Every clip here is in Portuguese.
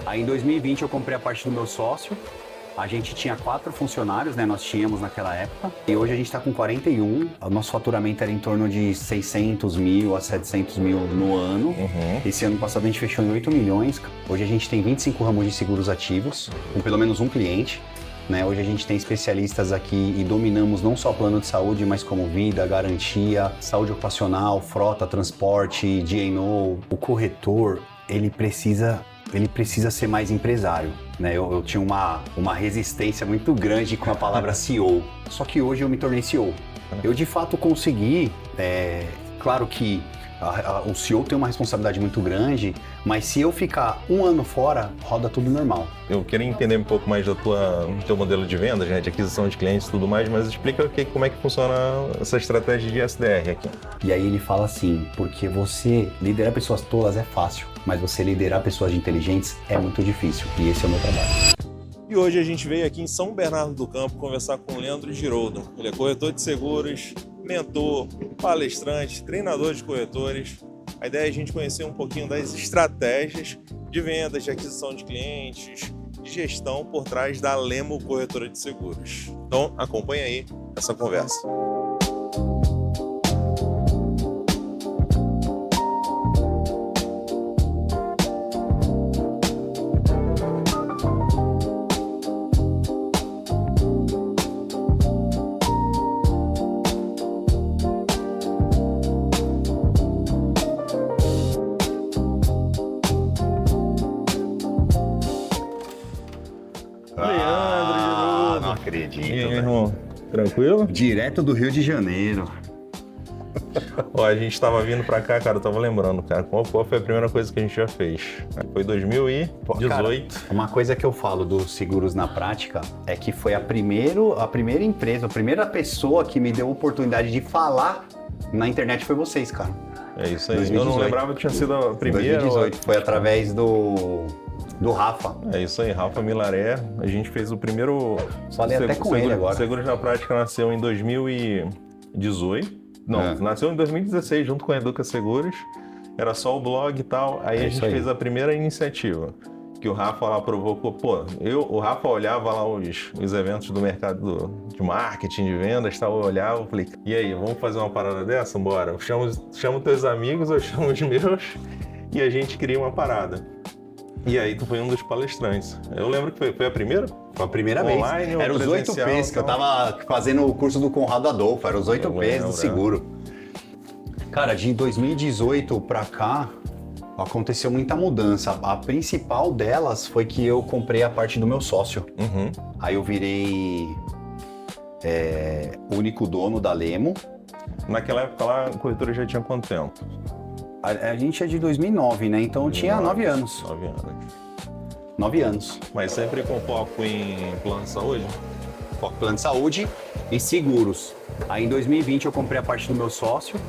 Aí em 2020 eu comprei a parte do meu sócio. A gente tinha 4 funcionários, né? Nós tínhamos naquela época. E hoje a gente está com 41. O nosso faturamento era em torno de 600 mil a 700 mil no ano. Esse ano passado a gente fechou em 8 milhões. Hoje a gente tem 25 ramos de seguros ativos, com pelo menos um cliente. Né? Hoje a gente tem especialistas aqui e dominamos não só plano de saúde, mas como vida, garantia, saúde ocupacional, frota, transporte, D&O. O corretor, ele precisa ser mais empresário, né? Eu tinha uma resistência muito grande com a palavra CEO, só que hoje eu me tornei CEO. Eu de fato consegui, claro que o CEO tem uma responsabilidade muito grande, mas se eu ficar um ano fora, roda tudo normal. Eu queria entender um pouco mais do teu modelo de vendas, né, de aquisição de clientes e tudo mais, mas explica como é que funciona essa estratégia de SDR aqui. E aí ele fala assim, porque você liderar pessoas tolas é fácil, mas você liderar pessoas inteligentes é muito difícil, e esse é o meu trabalho. E hoje a gente veio aqui em São Bernardo do Campo conversar com o Leandro Giroldo. Ele é corretor de seguros, mentor, palestrante, treinador de corretores. A ideia é a gente conhecer um pouquinho das estratégias de vendas, de aquisição de clientes, de gestão por trás da Lemo Corretora de Seguros. Então acompanha aí essa conversa. Não acredito. E aí, irmão? Tranquilo? Direto do Rio de Janeiro. Ó, a gente tava vindo pra cá, cara, eu tava lembrando, cara, qual foi a primeira coisa que a gente já fez? Foi 2018. Cara, uma coisa que eu falo dos seguros na prática é que foi a primeira empresa, a primeira pessoa que me deu a oportunidade de falar na internet foi vocês, cara. É isso aí. 2018. Eu não lembrava que tinha sido a primeira. 2018, foi através do Rafa. É isso aí, Rafa Milaré. A gente fez o primeiro... Falei até com ele agora. Seguros na Prática nasceu em 2018. Não, nasceu em 2016 junto com a Educa Seguros. Era só o blog e tal. Aí a gente fez a primeira iniciativa. Que o Rafa lá provocou. Pô, o Rafa olhava lá os eventos do mercado de marketing, de vendas e tal. Eu olhava e falei, e aí, vamos fazer uma parada dessa? Bora. Chama teus amigos, eu chamo os meus. E a gente cria uma parada. E aí tu foi um dos palestrantes. Eu lembro que foi a primeira? Foi a primeira online, vez. Era os 8 P's, que eu tava fazendo o curso do Conrado Adolfo. Era os 8 P's do seguro. Cara, de 2018 pra cá, aconteceu muita mudança. A principal delas foi que eu comprei a parte do meu sócio. Aí eu virei único dono da Lemo. Naquela época lá, a corretora já tinha quanto tempo? A gente é de 2009, né? Então eu tinha 9 anos. 9 anos. 9 anos. Mas sempre com foco em plano de saúde? Foco em plano de saúde e seguros. Aí em 2020 eu comprei a parte do meu sócio.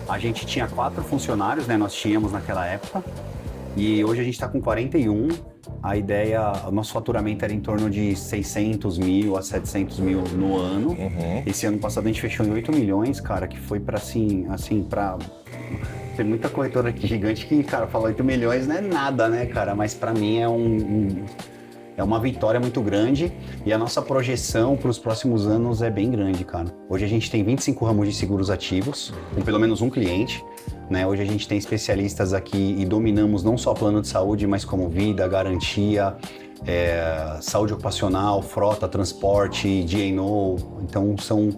A gente tinha 4 funcionários, né? Nós tínhamos naquela época. E hoje a gente está com 41. O nosso faturamento era em torno de 600 mil a 700 mil no ano. Esse ano passado a gente fechou em 8 milhões, cara, que foi para pra... Tem muita corretora aqui gigante que, cara, fala 8 milhões não é nada, né, cara? Mas para mim é uma vitória muito grande e a nossa projeção para os próximos anos é bem grande, cara. Hoje a gente tem 25 ramos de seguros ativos, com pelo menos um cliente. Né? Hoje a gente tem especialistas aqui e dominamos não só plano de saúde, mas como vida, garantia, saúde ocupacional, frota, transporte, D&O. Então são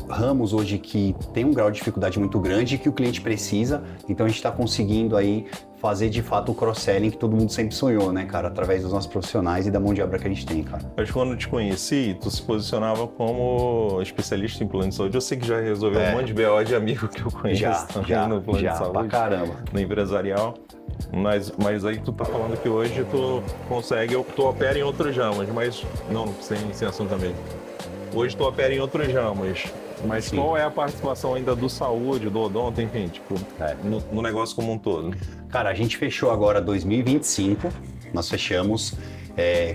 ramos hoje que tem um grau de dificuldade muito grande e que o cliente precisa. Então a gente está conseguindo aí fazer de fato o cross-selling que todo mundo sempre sonhou, né, cara? Através dos nossos profissionais e da mão de obra que a gente tem, cara. Mas quando eu te conheci, tu se posicionava como especialista em plano de saúde. Eu sei que já resolveu um monte de BO de amigo que eu conheço também no plano de saúde. Pra caramba. No empresarial. Mas aí tu tá falando que hoje tu opera em outros ramos, mas não, sem assunto também. Hoje tu opera em outros ramos. Mas sim, qual é a participação ainda do saúde, do odonto, enfim, tipo, no negócio como um todo? Cara, a gente fechou agora 2025, nós fechamos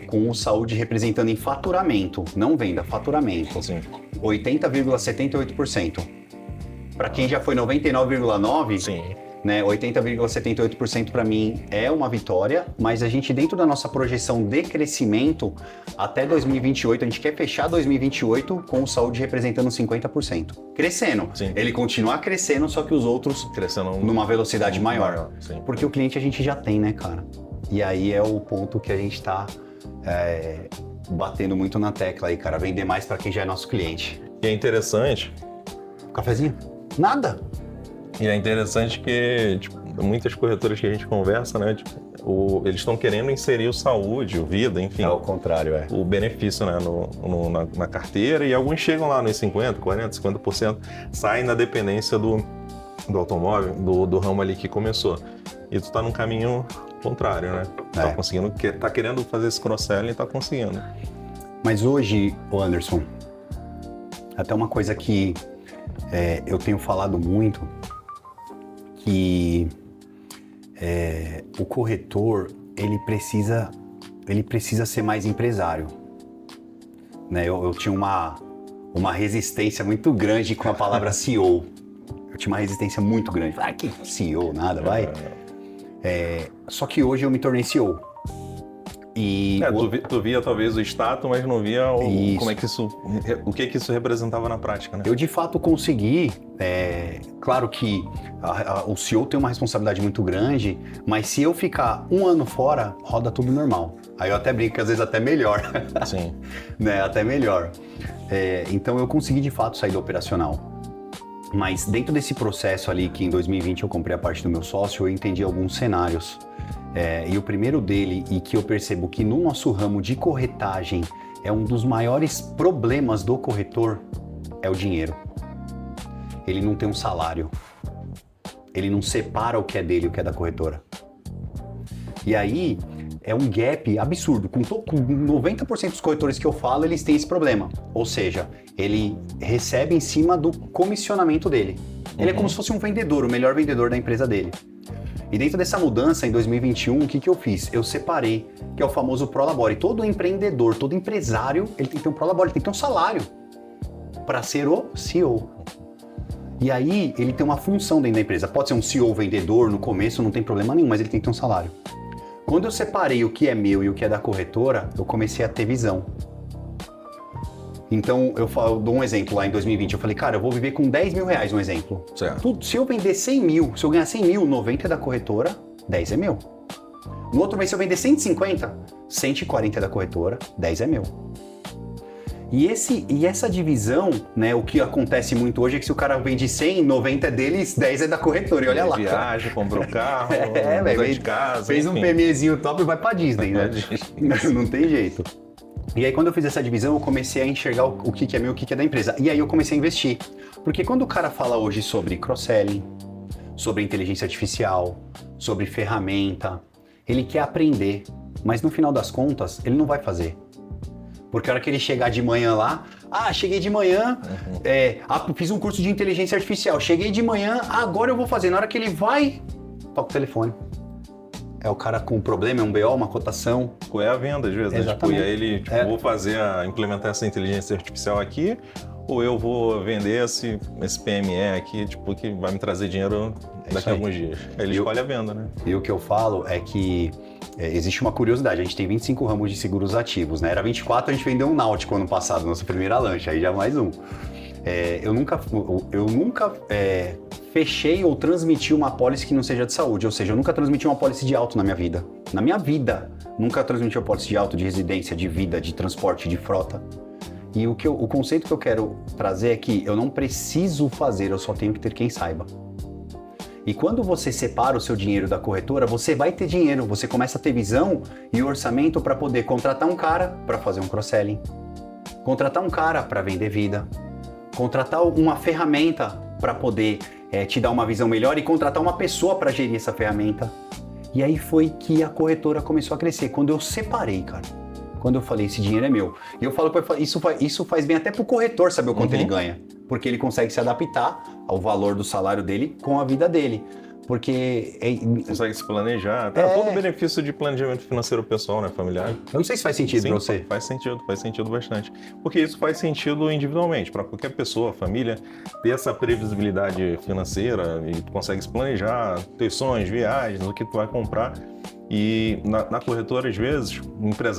com o saúde representando em faturamento, não venda, faturamento, 80,78%. Para quem já foi 99,9%, né? 80,78% para mim é uma vitória, mas a gente, dentro da nossa projeção de crescimento, até 2028, a gente quer fechar 2028 com o saúde representando 50%. Crescendo. Sim. Ele continua crescendo, só que os outros crescendo numa velocidade maior. Sim. Porque o cliente a gente já tem, né, cara? E aí é o ponto que a gente tá batendo muito na tecla aí, cara. Vender mais para quem já é nosso cliente. E é interessante... Cafezinho? Nada! E é interessante que, tipo, muitas corretoras que a gente conversa, né, tipo, eles estão querendo inserir o saúde, o vida, enfim. É o contrário, o benefício, né, na carteira, e alguns chegam lá nos 50%, 40%, 50%, saem na dependência do automóvel, do ramo ali que começou. E tu tá num caminho contrário, né? Tá querendo fazer esse cross-selling e tá conseguindo. Mas hoje, Anderson, até uma coisa que eu tenho falado muito, que o corretor, ele precisa ser mais empresário. Né? Eu tinha uma resistência muito grande com a palavra CEO. Eu tinha uma resistência muito grande. Que CEO, nada, vai. Só que hoje eu me tornei CEO. E tu via talvez o status, mas não via o que isso representava na prática, né? Eu de fato consegui, claro que o CEO tem uma responsabilidade muito grande, mas se eu ficar um ano fora, roda tudo normal. Aí eu até brinco que às vezes até melhor. Sim. Né? Até melhor. Então eu consegui de fato sair do operacional. Mas dentro desse processo ali, que em 2020 eu comprei a parte do meu sócio, eu entendi alguns cenários. E o primeiro dele, e que eu percebo que no nosso ramo de corretagem é um dos maiores problemas do corretor, é o dinheiro. Ele não tem um salário. Ele não separa o que é dele e o que é da corretora. E aí é um gap absurdo. Com 90% dos corretores que eu falo, eles têm esse problema. Ou seja, ele recebe em cima do comissionamento dele. Ele é como se fosse um vendedor, o melhor vendedor da empresa dele. E dentro dessa mudança, em 2021, o que eu fiz? Eu separei, que é o famoso Prolabore. Todo empreendedor, todo empresário, ele tem que ter um Prolabore, ele tem que ter um salário para ser o CEO. E aí, ele tem uma função dentro da empresa. Pode ser um CEO vendedor no começo, não tem problema nenhum, mas ele tem que ter um salário. Quando eu separei o que é meu e o que é da corretora, eu comecei a ter visão. Então, eu dou um exemplo lá em 2020. Eu falei, cara, eu vou viver com 10 mil reais, um exemplo. Certo. Se eu vender 100 mil, se eu ganhar 100 mil, 90 é da corretora, 10 é meu. No outro mês, se eu vender 150, 140 é da corretora, 10 é meu. E essa divisão, né, o que acontece muito hoje é que se o cara vende 100, 90 é deles, 10 é da corretora. E olha lá. Viaja, comprou carro, muda de casa. Fez enfim. um PMEzinho top e vai pra Disney, né? Não tem jeito. E aí, quando eu fiz essa divisão, eu comecei a enxergar o que é meu e o que é da empresa. E aí, eu comecei a investir. Porque quando o cara fala hoje sobre cross-selling, sobre inteligência artificial, sobre ferramenta, ele quer aprender, mas no final das contas, ele não vai fazer. Porque a hora que ele chegar de manhã lá, cheguei de manhã, fiz um curso de inteligência artificial, cheguei de manhã, agora eu vou fazer. Na hora que ele vai, toca o telefone. É o cara com um problema, é um BO, uma cotação. É a venda, às vezes, né? Exatamente. E aí ele, vou implementar essa inteligência artificial aqui, ou eu vou vender esse PME aqui, que vai me trazer dinheiro daqui a alguns dias. Aí ele escolhe a venda, né? E o que eu falo é que existe uma curiosidade. A gente tem 25 ramos de seguros ativos, né? Era 24, a gente vendeu um Náutico ano passado, nossa primeira lancha, aí já mais um. Eu nunca fechei ou transmiti uma apólice que não seja de saúde, ou seja, eu nunca transmiti uma apólice de auto na minha vida. Na minha vida, nunca transmiti uma apólice de auto, de residência, de vida, de transporte, de frota. E o conceito que eu quero trazer é que eu não preciso fazer, eu só tenho que ter quem saiba. E quando você separa o seu dinheiro da corretora, você vai ter dinheiro, você começa a ter visão e orçamento para poder contratar um cara para fazer um cross-selling, contratar um cara para vender vida, contratar uma ferramenta para poder te dar uma visão melhor e contratar uma pessoa para gerir essa ferramenta. E aí foi que a corretora começou a crescer, quando eu separei, cara. Quando eu falei, esse dinheiro é meu. E eu falo, isso faz bem até pro corretor saber o quanto ele ganha. Porque ele consegue se adaptar ao valor do salário dele com a vida dele. Porque... Consegue se planejar. Todo o benefício de planejamento financeiro pessoal, né, familiar. Eu não sei se faz sentido para você. Faz sentido bastante. Porque isso faz sentido individualmente. Para qualquer pessoa, família, ter essa previsibilidade financeira e tu consegue se planejar, ter sonhos, viagens, o que tu vai comprar. E na corretora, às vezes,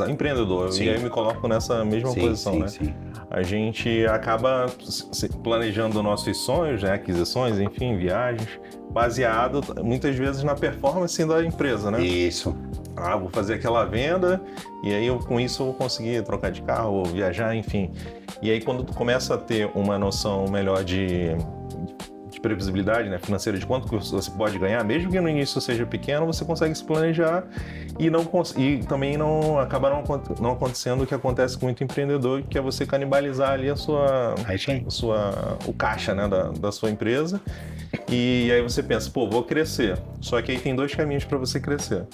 empreendedor, e aí eu me coloco nessa mesma posição, né? Sim. A gente acaba planejando nossos sonhos, né? Aquisições, enfim, viagens, baseado muitas vezes na performance da empresa, né? Isso. Vou fazer aquela venda e aí com isso eu vou conseguir trocar de carro, ou viajar, enfim. E aí quando tu começa a ter uma noção melhor de previsibilidade, né, financeira, de quanto você pode ganhar, mesmo que no início seja pequeno, você consegue se planejar e também não acaba não acontecendo o que acontece com muito empreendedor, que é você canibalizar ali o caixa, né, da sua empresa. E aí você pensa, vou crescer. Só que aí tem dois caminhos para você crescer.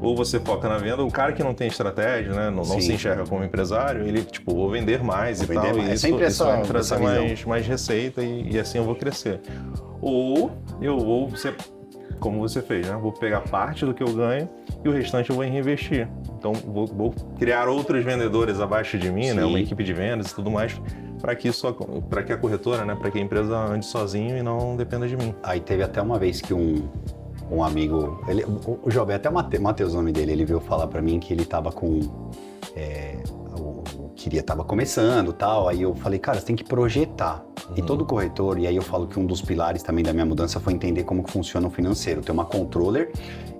Ou você foca na venda, o cara que não tem estratégia, né, não se enxerga como empresário, ele, vou vender mais e tal, e isso vai me trazer mais receita e assim eu vou crescer. Ou você, como você fez, né, vou pegar parte do que eu ganho e o restante eu vou reinvestir. Então vou criar outros vendedores abaixo de mim, né, uma equipe de vendas e tudo mais, para que a corretora, né, para que a empresa ande sozinho e não dependa de mim. Aí teve até uma vez que um amigo, o jovem, até o Matheus, o nome dele, ele veio falar para mim que ele tava tava começando e tal, aí eu falei, cara, você tem que projetar. E todo corretor, e aí eu falo que um dos pilares também da minha mudança foi entender como que funciona o financeiro, ter uma controller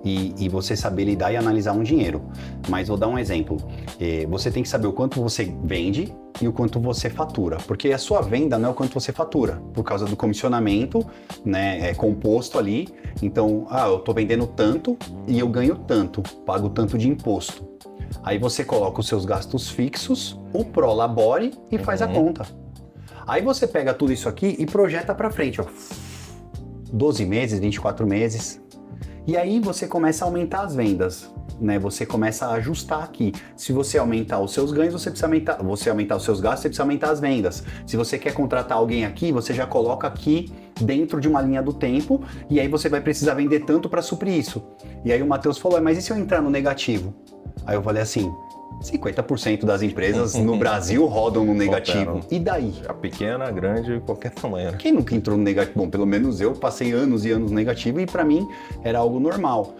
e você saber lidar e analisar um dinheiro. Mas vou dar um exemplo, você tem que saber o quanto você vende e o quanto você fatura, porque a sua venda não é o quanto você fatura, por causa do comissionamento, né, composto ali. Então, eu tô vendendo tanto e eu ganho tanto, pago tanto de imposto. Aí você coloca os seus gastos fixos, o prolabore e faz a conta. Aí você pega tudo isso aqui e projeta para frente, 12 meses, 24 meses. E aí você começa a aumentar as vendas, né? Você começa a ajustar aqui. Se você aumentar os seus ganhos, você aumentar os seus gastos, você precisa aumentar as vendas. Se você quer contratar alguém aqui, você já coloca aqui dentro de uma linha do tempo e aí você vai precisar vender tanto para suprir isso. E aí o Matheus falou, mas e se eu entrar no negativo? Aí eu falei assim, 50% das empresas no Brasil rodam no negativo. E daí? A pequena, a grande, qualquer tamanho. Quem nunca entrou no negativo? Bom, pelo menos eu passei anos e anos no negativo e para mim era algo normal.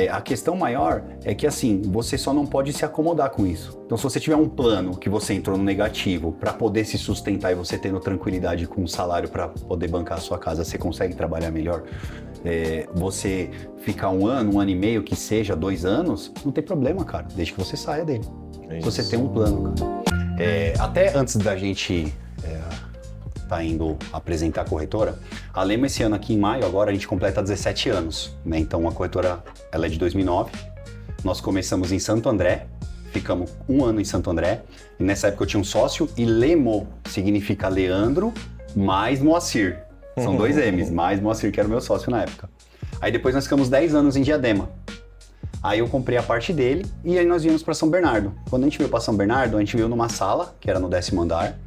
A questão maior é que assim, você só não pode se acomodar com isso. Então se você tiver um plano que você entrou no negativo para poder se sustentar e você tendo tranquilidade com o salário para poder bancar a sua casa, você consegue trabalhar melhor. Você ficar um ano e meio, que seja 2 anos, não tem problema, cara, desde que você saia dele. Se você tem um plano, cara. Até antes da gente tá indo apresentar a corretora, a Lema esse ano aqui em maio, agora a gente completa 17 anos, né? Então a corretora, ela é de 2009, nós começamos em Santo André, ficamos 1 ano em Santo André, e nessa época eu tinha um sócio, e Lemo significa Leandro mais Moacir. São 2 M's, mais Moacir, que era o meu sócio na época. Aí depois nós ficamos 10 anos em Diadema. Aí eu comprei a parte dele e aí nós viemos para São Bernardo. Quando a gente veio para São Bernardo, a gente veio numa sala, que era no 10º andar.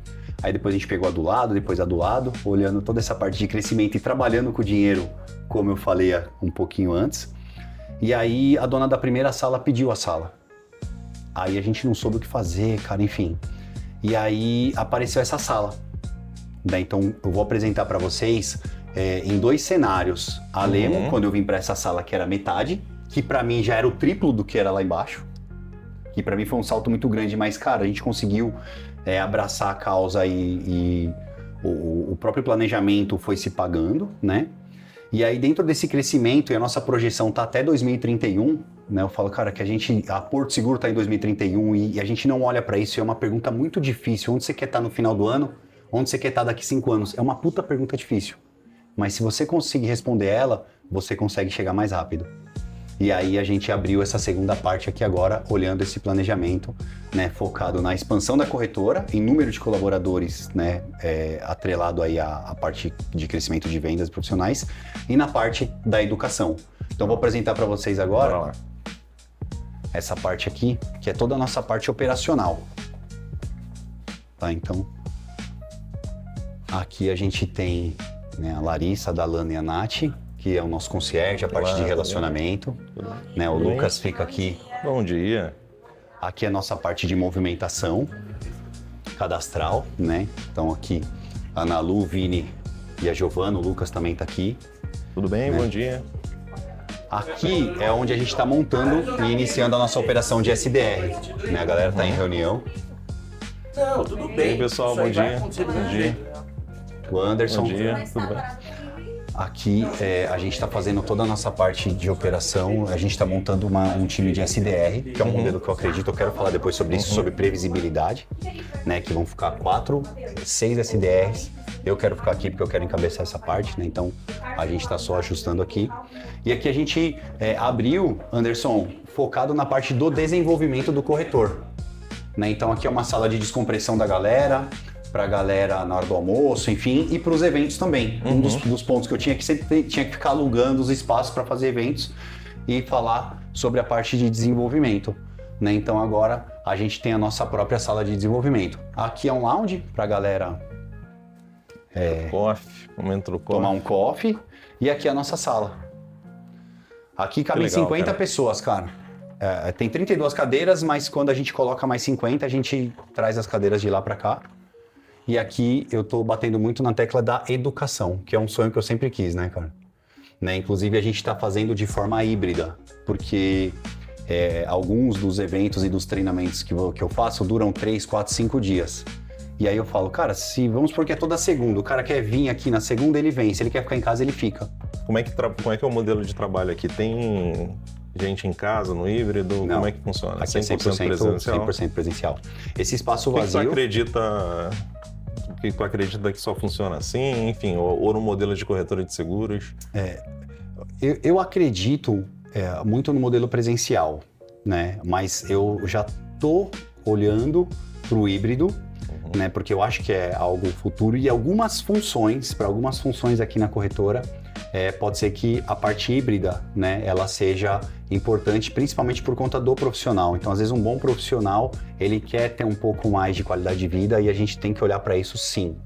Aí depois a gente pegou a do lado, depois a do lado, olhando toda essa parte de crescimento e trabalhando com o dinheiro, como eu falei um pouquinho antes. E aí a dona da primeira sala pediu a sala. Aí a gente não soube o que fazer, cara, enfim. E aí apareceu essa sala. Então eu vou apresentar para vocês em 2 cenários. A Lemo, quando eu vim para essa sala, que era metade, que para mim já era o triplo do que era lá embaixo. Que para mim foi um salto muito grande, mas, cara, a gente conseguiu abraçar a causa e o próprio planejamento foi se pagando, né? E aí, dentro desse crescimento, e a nossa projeção tá até 2031, né? Eu falo, cara, que a Porto Seguro tá em 2031 e a gente não olha para isso, é uma pergunta muito difícil. Onde você quer estar no final do ano? Onde você quer estar daqui 5 anos? É uma puta pergunta difícil. Mas se você conseguir responder ela, você consegue chegar mais rápido. E aí a gente abriu essa segunda parte aqui agora, olhando esse planejamento, né, focado na expansão da corretora, em número de colaboradores, né, atrelado aí à parte de crescimento de vendas profissionais, e na parte da educação. Então vou apresentar para vocês agora essa parte aqui, que é toda a nossa parte operacional. Tá, então aqui a gente tem, né, a Larissa, a Dalana e a Nath, que é o nosso concierge, a parte de relacionamento. Né? O Lucas fica aqui. Bom dia. Aqui é a nossa parte de movimentação cadastral, né? Então aqui a Ana Lu, o Vini e a Giovana, o Lucas também está aqui. Tudo bem? Né? Bom dia. Aqui é onde a gente está montando e iniciando a nossa operação de SDR. Né? A galera está em reunião. Não, tudo bem. E aí, pessoal, bom dia. Bom dia. O Anderson. Bom dia, tudo bem? Aqui a gente está fazendo toda a nossa parte de operação, a gente está montando um time de SDR, que é um modelo que eu acredito, eu quero falar depois sobre isso, sobre previsibilidade, né, que vão ficar 6 SDRs, eu quero ficar aqui porque eu quero encabeçar essa parte, né, então a gente está só ajustando aqui. E aqui a gente abriu, Anderson, focado na parte do desenvolvimento do corretor, né, então aqui é uma sala de descompressão da galera, para a galera na hora do almoço, enfim, e para os eventos também. Um dos pontos que eu tinha que sempre tinha que ficar alugando os espaços para fazer eventos e falar sobre a parte de desenvolvimento. Né? Então agora a gente tem a nossa própria sala de desenvolvimento. Aqui é um lounge para a galera tomar um coffee e aqui é a nossa sala. Aqui cabem 50 pessoas, cara. Tem 32 cadeiras, mas quando a gente coloca mais 50, a gente traz as cadeiras de lá para cá. E aqui eu tô batendo muito na tecla da educação, que é um sonho que eu sempre quis, né, cara? Né? Inclusive a gente está fazendo de forma híbrida, porque alguns dos eventos e dos treinamentos que eu faço duram 3, 4, 5 dias. E aí eu falo, cara, se vamos supor que é toda segunda, o cara quer vir aqui na segunda, ele vem, se ele quer ficar em casa, ele fica. Como é que é o modelo de trabalho aqui? Tem gente em casa, no híbrido? Não. Como é que funciona? Aqui é 100% presencial. 100% presencial. Esse espaço vazio... O que tu acredita que só funciona assim, enfim, ou no modelo de corretora de seguros? Eu acredito muito no modelo presencial, né? Mas eu já tô olhando para o híbrido, né? Porque eu acho que é algo futuro e para algumas funções aqui na corretora, pode ser que a parte híbrida, né, ela seja importante, principalmente por conta do profissional. Então, às vezes, um bom profissional, ele quer ter um pouco mais de qualidade de vida e a gente tem que olhar para isso sim.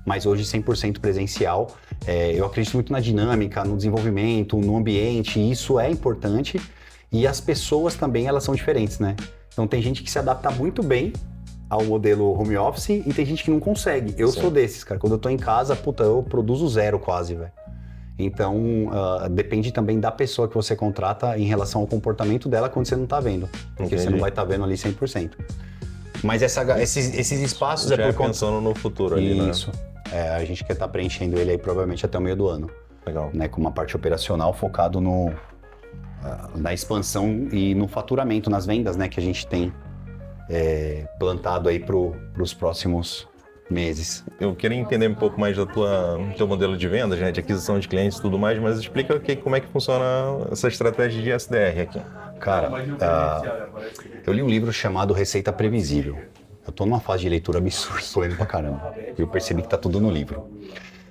Mas hoje, 100% presencial, eu acredito muito na dinâmica, no desenvolvimento, no ambiente, e isso é importante. E as pessoas também, elas são diferentes, né? Então, tem gente que se adapta muito bem ao modelo home office e tem gente que não consegue. Eu sou desses, cara. Quando eu tô em casa, eu produzo 0 quase, velho. Então, depende também da pessoa que você contrata em relação ao comportamento dela quando você não está vendo. Porque você não vai estar vendo ali 100%. Mas esses espaços já é pensando no futuro ali, né? Isso. A gente quer estar preenchendo ele aí provavelmente até o meio do ano. Legal. Né, com uma parte operacional focado na expansão e no faturamento, nas vendas, né, que a gente tem plantado aí para os próximos meses. Eu queria entender um pouco mais do teu modelo de vendas, né, de aquisição de clientes e tudo mais, mas explica como é que funciona essa estratégia de SDR aqui. Cara, eu li um livro chamado Receita Previsível. Eu tô numa fase de leitura absurda, tô lendo pra caramba. Eu percebi que tá tudo no livro.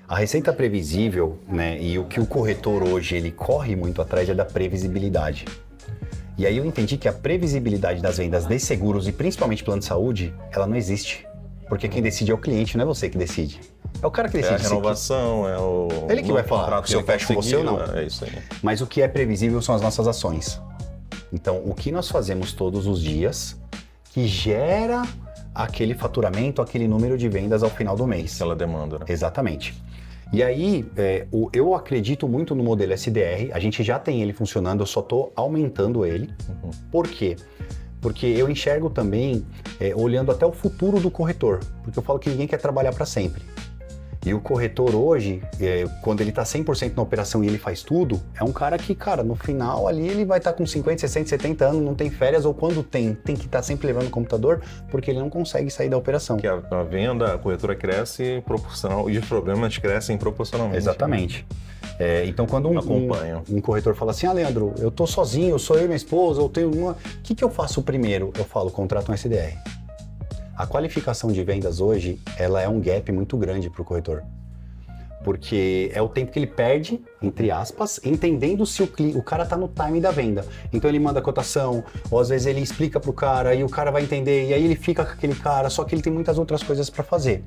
A receita previsível, né, e o que o corretor hoje ele corre muito atrás é da previsibilidade. E aí eu entendi que a previsibilidade das vendas de seguros e principalmente plano de saúde, ela não existe. Porque quem decide é o cliente, não é você que decide. É o cara que decide. É a renovação, ele que vai falar se eu fecho com você ou não. É isso aí. Mas o que é previsível são as nossas ações. Então, o que nós fazemos todos os dias que gera aquele faturamento, aquele número de vendas ao final do mês. Aquela demanda, né? Exatamente. E aí, eu acredito muito no modelo SDR, a gente já tem ele funcionando, eu só estou aumentando ele. Por quê? Porque eu enxergo também olhando até o futuro do corretor, porque eu falo que ninguém quer trabalhar para sempre. E o corretor hoje, quando ele está 100% na operação e ele faz tudo, é um cara que, cara, no final ali ele vai estar com 50, 60, 70 anos, não tem férias, ou quando tem que estar sempre levando o computador, porque ele não consegue sair da operação. Que a venda, a corretora cresce proporcional e os problemas crescem proporcionalmente. Exatamente. Então, quando um corretor fala assim, Leandro, eu tô sozinho, sou eu e minha esposa, eu tenho uma... O que eu faço primeiro? Eu falo, contrata um SDR. A qualificação de vendas hoje, ela é um gap muito grande para o corretor. Porque é o tempo que ele perde, entre aspas, entendendo se o cara tá no time da venda. Então ele manda a cotação, ou às vezes ele explica pro cara, e o cara vai entender, e aí ele fica com aquele cara, só que ele tem muitas outras coisas para fazer.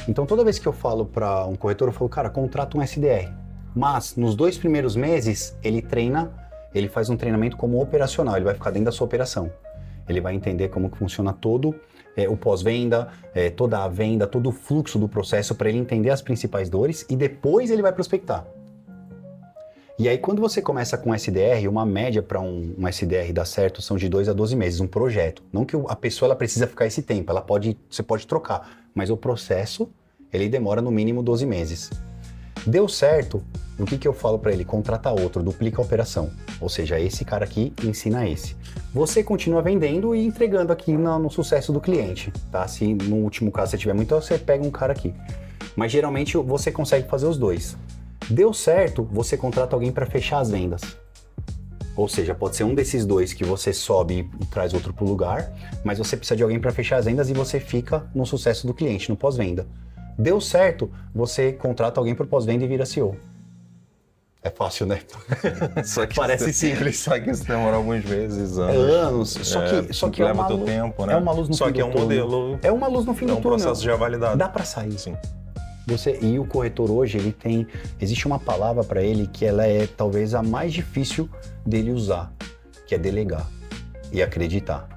Então toda vez que eu falo para um corretor, eu falo, cara, contrata um SDR. Mas nos 2 primeiros meses, ele faz um treinamento como operacional, ele vai ficar dentro da sua operação. Ele vai entender como que funciona todo o pós-venda, toda a venda, todo o fluxo do processo para ele entender as principais dores e depois ele vai prospectar. E aí quando você começa com SDR, uma média para um SDR dar certo são de 2 a 12 meses, um projeto. Não que a pessoa ela precisa ficar esse tempo, você pode trocar, mas o processo ele demora no mínimo 12 meses. Deu certo, o que eu falo para ele? Contrata outro, duplica a operação. Ou seja, esse cara aqui ensina esse. Você continua vendendo e entregando aqui no sucesso do cliente, tá? Se no último caso você tiver muito, você pega um cara aqui. Mas geralmente você consegue fazer os dois. Deu certo, você contrata alguém para fechar as vendas. Ou seja, pode ser um desses dois que você sobe e traz outro pro lugar, mas você precisa de alguém para fechar as vendas e você fica no sucesso do cliente, no pós-venda. Deu certo, você contrata alguém para pós-venda e vira CEO. É fácil, né? Parece simples. Só que isso demora alguns meses, anos. Só que leva teu tempo, né? É uma luz no fim do túnel. Só que é um modelo. É uma luz no fim do túnel. É um processo já validado. Dá para sair. Sim. E o corretor hoje, existe uma palavra para ele que ela é talvez a mais difícil dele usar, que é delegar e acreditar.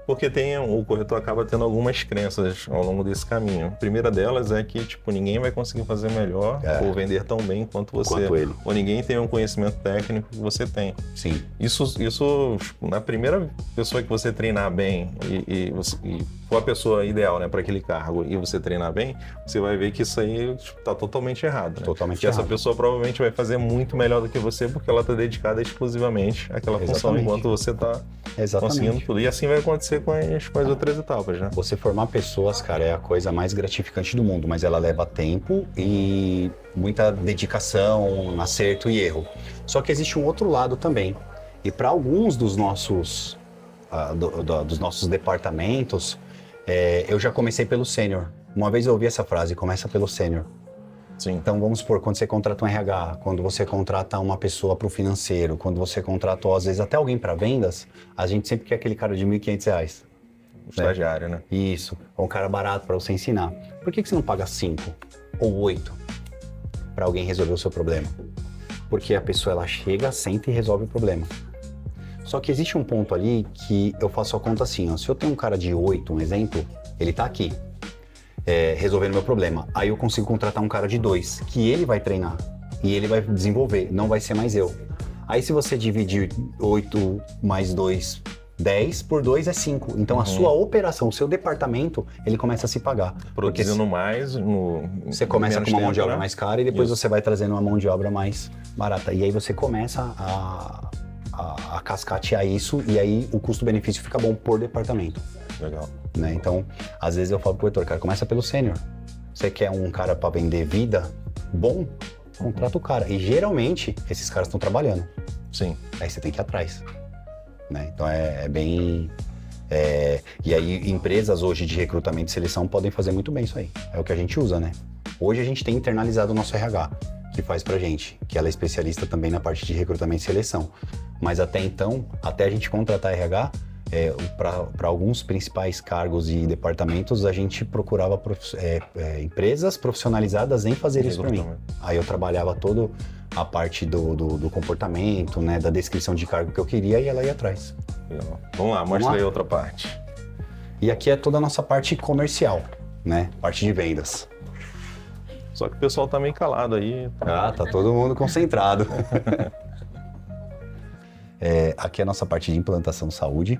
Porque o corretor acaba tendo algumas crenças ao longo desse caminho. A primeira delas é que, ninguém vai conseguir fazer melhor ou vender tão bem quanto você. Ele. Ou ninguém tem um conhecimento técnico que você tem. Sim. Isso na primeira pessoa que você treinar bem e for a pessoa ideal, né, para aquele cargo e você treinar bem, você vai ver que isso aí está totalmente errado. Né? Totalmente errado. Essa pessoa provavelmente vai fazer muito melhor do que você porque ela está dedicada exclusivamente àquela função enquanto você está conseguindo tudo. E assim vai acontecer com as outras etapas, né? Você formar pessoas, cara, é a coisa mais gratificante do mundo, mas ela leva tempo e muita dedicação, acerto e erro. Só que existe um outro lado também. E para alguns dos nossos departamentos, eu já comecei pelo sênior. Uma vez eu ouvi essa frase, começa pelo sênior. Sim. Então vamos supor, quando você contrata um RH, quando você contrata uma pessoa para o financeiro, quando você contrata, às vezes, até alguém para vendas, a gente sempre quer aquele cara de R$1.500. Estagiário, né? Isso, ou um cara barato para você ensinar. Por que você não paga 5 ou 8 para alguém resolver o seu problema? Porque a pessoa ela chega, senta e resolve o problema. Só que existe um ponto ali que eu faço a conta assim, ó, se eu tenho um cara de 8, um exemplo, ele tá aqui, resolvendo meu problema. Aí eu consigo contratar um cara de 2, que ele vai treinar e ele vai desenvolver, não vai ser mais eu. Aí se você dividir 8 mais 2, 10 por 2 é 5. Então a sua operação, o seu departamento, ele começa a se pagar. Produzindo mais, você começa com uma mão de obra mais cara e depois você vai trazendo uma mão de obra mais barata. E aí você começa a cascatear isso e aí o custo-benefício fica bom por departamento. Legal. Né? Então, às vezes eu falo pro corretor, cara, começa pelo sênior. Você quer um cara para vender vida bom? Contrata o cara. E geralmente, esses caras estão trabalhando. Sim. Aí você tem que ir atrás. Né? Então é bem... E aí, empresas hoje de recrutamento e seleção podem fazer muito bem isso aí. É o que a gente usa, né? Hoje a gente tem internalizado o nosso RH, que faz pra gente, que ela é especialista também na parte de recrutamento e seleção. Mas até então, até a gente contratar RH, para alguns principais cargos e departamentos, a gente procurava empresas profissionalizadas em fazer isso para mim. Aí eu trabalhava toda a parte do comportamento, né, da descrição de cargo que eu queria e ela ia atrás. Legal. Vamos lá, mostra aí outra parte. E aqui é toda a nossa parte comercial, né, parte de vendas. Só que o pessoal tá meio calado aí. Tá todo mundo concentrado. Aqui é a nossa parte de implantação saúde.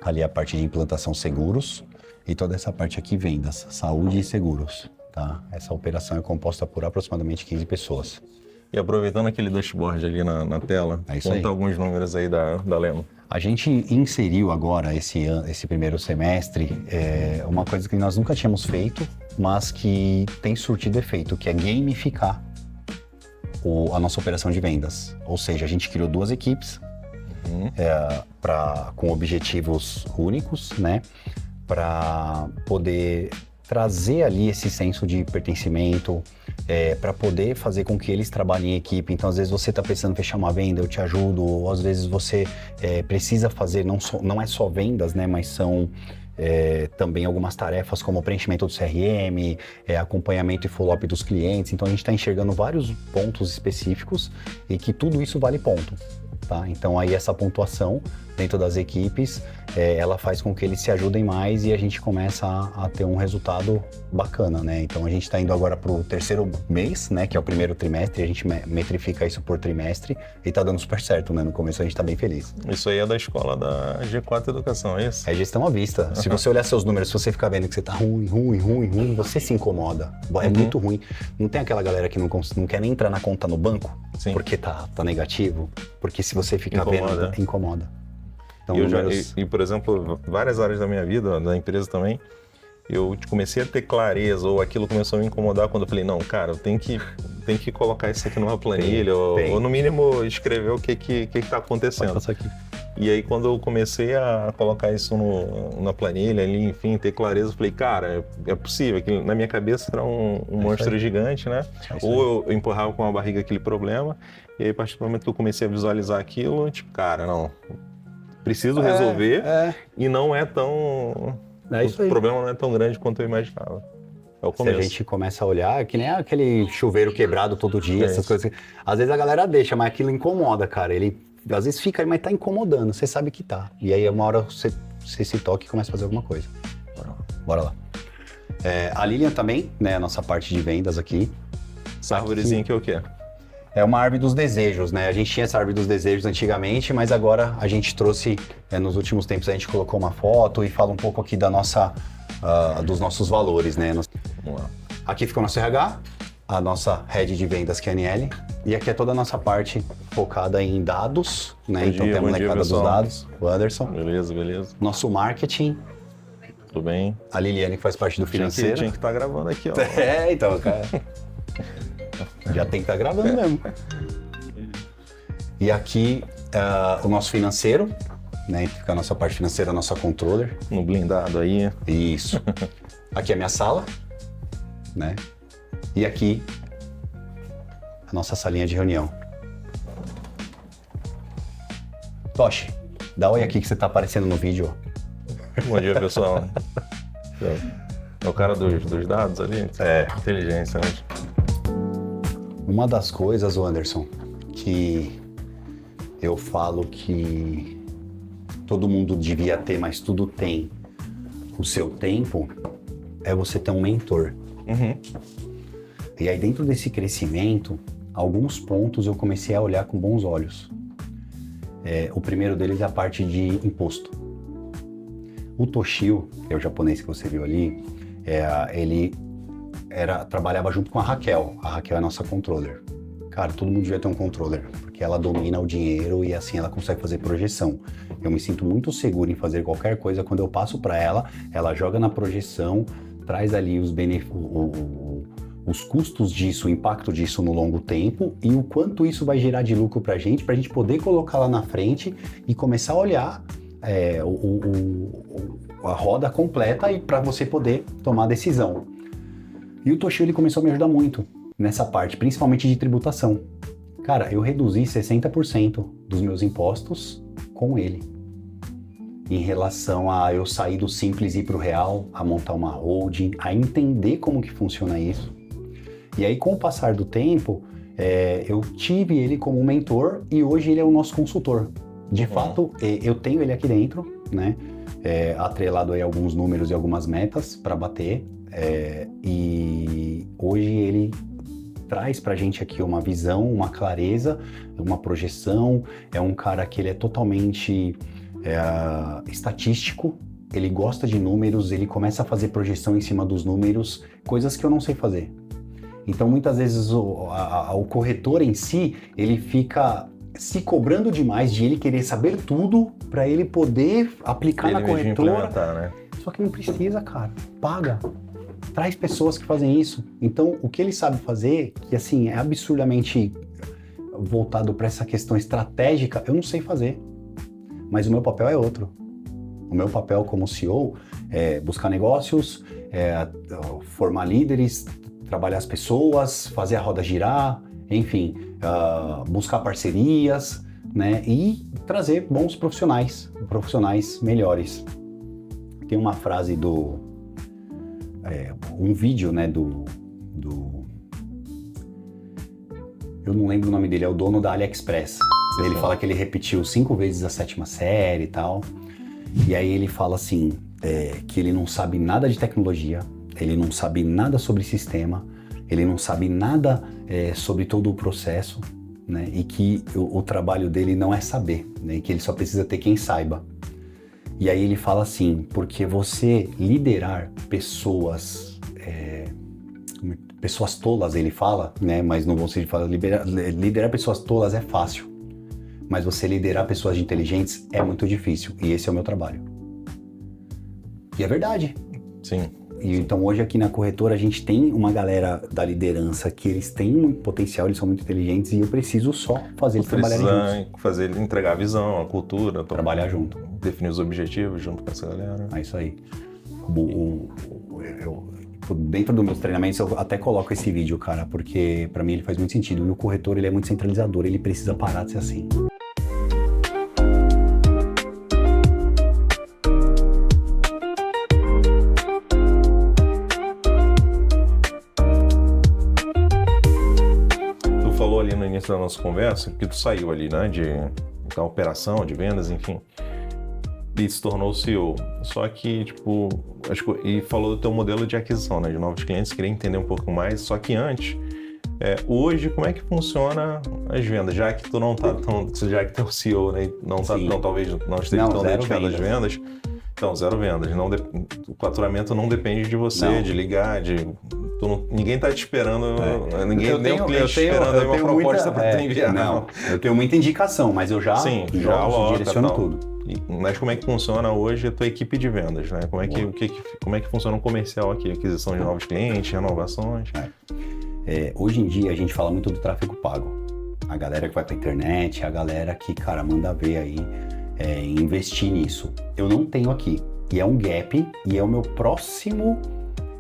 Ali é a parte de implantação seguros e toda essa parte aqui vendas, saúde e seguros, tá? Essa operação é composta por aproximadamente 15 pessoas. E aproveitando aquele dashboard ali na tela, conta alguns números aí da Leno. A gente inseriu agora, esse primeiro semestre, uma coisa que nós nunca tínhamos feito, mas que tem surtido efeito, que é gamificar a nossa operação de vendas. Ou seja, a gente criou 2 equipes, com objetivos únicos, né? Para poder trazer ali esse senso de pertencimento, para poder fazer com que eles trabalhem em equipe. Então, às vezes você está precisando fechar uma venda, eu te ajudo, ou às vezes você precisa fazer, não é só vendas, né? Mas são também algumas tarefas como preenchimento do CRM, acompanhamento e follow-up dos clientes. Então a gente está enxergando vários pontos específicos e que tudo isso vale ponto. Tá? Então aí essa pontuação dentro das equipes, ela faz com que eles se ajudem mais e a gente começa a ter um resultado bacana, né? Então a gente está indo agora para o terceiro mês, né? Que é o primeiro trimestre, a gente metrifica isso por trimestre e está dando super certo, né? No começo a gente está bem feliz. Isso aí é da escola da G4 Educação, é isso? É gestão à vista. Se você olhar seus números, se você ficar vendo que você tá ruim, você se incomoda. É muito ruim. Não tem aquela galera que não quer nem entrar na conta no banco, sim, porque tá negativo? Porque se você ficar vendo, incomoda. Então, e, por exemplo, várias áreas da minha vida, da empresa também, eu comecei a ter clareza, ou aquilo começou a me incomodar quando eu falei, não, cara, eu tenho que colocar isso aqui numa planilha, ou no mínimo escrever o que tá acontecendo. Aqui. E aí quando eu comecei a colocar isso na planilha ali, enfim, ter clareza, eu falei, cara, é possível, que na minha cabeça era um monstro gigante, né? Ou eu empurrava com a barriga aquele problema, e aí a partir do momento que eu comecei a visualizar aquilo, tipo, cara, não, preciso resolver e não é tão... o problema não é tão grande quanto eu imaginava. É o começo. Se a gente começa a olhar, que nem aquele chuveiro quebrado todo dia, essas coisas. Às vezes a galera deixa, mas aquilo incomoda, cara. Ele às vezes fica aí, mas tá incomodando, você sabe que tá. E aí uma hora você se toca e começa a fazer alguma coisa. Bora lá. A Lilian também, né, a nossa parte de vendas aqui. Essa árvorezinha que é o quê? É uma árvore dos desejos, né? A gente tinha essa árvore dos desejos antigamente, mas agora a gente trouxe, nos últimos tempos a gente colocou uma foto e fala um pouco aqui da nossa, dos nossos valores, né? Vamos lá. Aqui fica o nosso RH, a nossa head de vendas, que é a Aniele, e aqui é toda a nossa parte focada em dados, né? Então tem a molecada dos dados, o Anderson. Beleza. Nosso marketing. Tudo bem. A Liliane, que faz parte do financeiro. Tinha que estar gravando aqui, ó. Então, cara. Já tem que estar gravando mesmo. E aqui o nosso financeiro, né? Fica a nossa parte financeira, a nossa controller. No blindado aí. Isso. Aqui é a minha sala, né? E aqui a nossa salinha de reunião. Toshi, dá oi aqui que você tá aparecendo no vídeo. Bom dia, pessoal. É o cara dos dados ali? Inteligência, né? Uma das coisas, Anderson, que eu falo que todo mundo devia ter, mas tudo tem o seu tempo, é você ter um mentor. E aí dentro desse crescimento, alguns pontos eu comecei a olhar com bons olhos. O primeiro deles é a parte de imposto. O Toshio, que é o japonês que você viu ali, ele trabalhava junto com a Raquel. A Raquel é a nossa controller. Cara, todo mundo devia ter um controller, porque ela domina o dinheiro e assim ela consegue fazer projeção. Eu me sinto muito seguro em fazer qualquer coisa quando eu passo para ela, ela joga na projeção, traz ali os custos disso, o impacto disso no longo tempo e o quanto isso vai gerar de lucro pra gente poder colocar lá na frente e começar a olhar a roda completa e para você poder tomar decisão. E o Toshio, ele começou a me ajudar muito nessa parte, principalmente de tributação. Cara, eu reduzi 60% dos meus impostos com ele. Em relação a eu sair do simples e ir pro real, a montar uma holding, a entender como que funciona isso. E aí, com o passar do tempo, eu tive ele como mentor e hoje ele é o nosso consultor. De fato, eu tenho ele aqui dentro, né? Atrelado aí a alguns números e algumas metas para bater. E hoje ele traz pra gente aqui uma visão, uma clareza, uma projeção. É um cara que ele é totalmente estatístico, ele gosta de números, ele começa a fazer projeção em cima dos números, coisas que eu não sei fazer. Então muitas vezes o corretor em si, ele fica se cobrando demais de ele querer saber tudo para ele poder aplicar na corretora. Né? Só que não precisa, cara. Paga. Traz pessoas que fazem isso. Então, o que ele sabe fazer, que assim, é absurdamente voltado para essa questão estratégica, eu não sei fazer. Mas o meu papel é outro. O meu papel como CEO é buscar negócios, formar líderes, trabalhar as pessoas, fazer a roda girar, enfim, buscar parcerias, né? E trazer bons profissionais melhores. Tem uma frase um vídeo, né, eu não lembro o nome dele, é o dono da AliExpress. Ele fala que ele repetiu 5 vezes a 7ª série e tal. E aí ele fala assim, que ele não sabe nada de tecnologia, ele não sabe nada sobre sistema, ele não sabe nada sobre todo o processo, né? E que o trabalho dele não é saber, né? E que ele só precisa ter quem saiba. E aí ele fala assim, porque você liderar pessoas tolas, ele fala, né? Mas não vou ser de falar, liderar pessoas tolas é fácil, mas você liderar pessoas inteligentes é muito difícil, e esse é o meu trabalho. E é verdade. Sim. E então hoje aqui na corretora a gente tem uma galera da liderança que eles têm muito potencial, eles são muito inteligentes e eu preciso só fazer eles trabalharem juntos. Fazer ele entregar a visão, a cultura. Trabalhar junto. Definir os objetivos junto com essa galera. É isso aí. Dentro dos meus treinamentos eu até coloco esse vídeo, cara, porque pra mim ele faz muito sentido. E o corretor, ele é muito centralizador, ele precisa parar de ser assim. Tu falou ali no início da nossa conversa que tu saiu ali, né, da operação, de vendas, enfim, e se tornou CEO. Só que, tipo, e falou do teu modelo de aquisição, né, de novos clientes, queria entender um pouco mais. Só que antes, hoje, como é que funciona as vendas? Já que tu não tá já que tu é o CEO, né, talvez não esteja tão dedicado às vendas. Então, 0 vendas. O faturamento não depende de você, de ligar, ninguém tá te esperando, nem o cliente esperando uma proposta para te enviar. Não, eu tenho muita indicação, mas eu já direciono tudo. Mas como é que funciona hoje a tua equipe de vendas, né? Como é que funciona o comercial aqui? Aquisição de novos clientes, renovações? Hoje em dia a gente fala muito do tráfego pago. A galera que vai pra internet, a galera que, cara, manda ver aí, investir nisso. Eu não tenho aqui. E é um gap, e é o meu próximo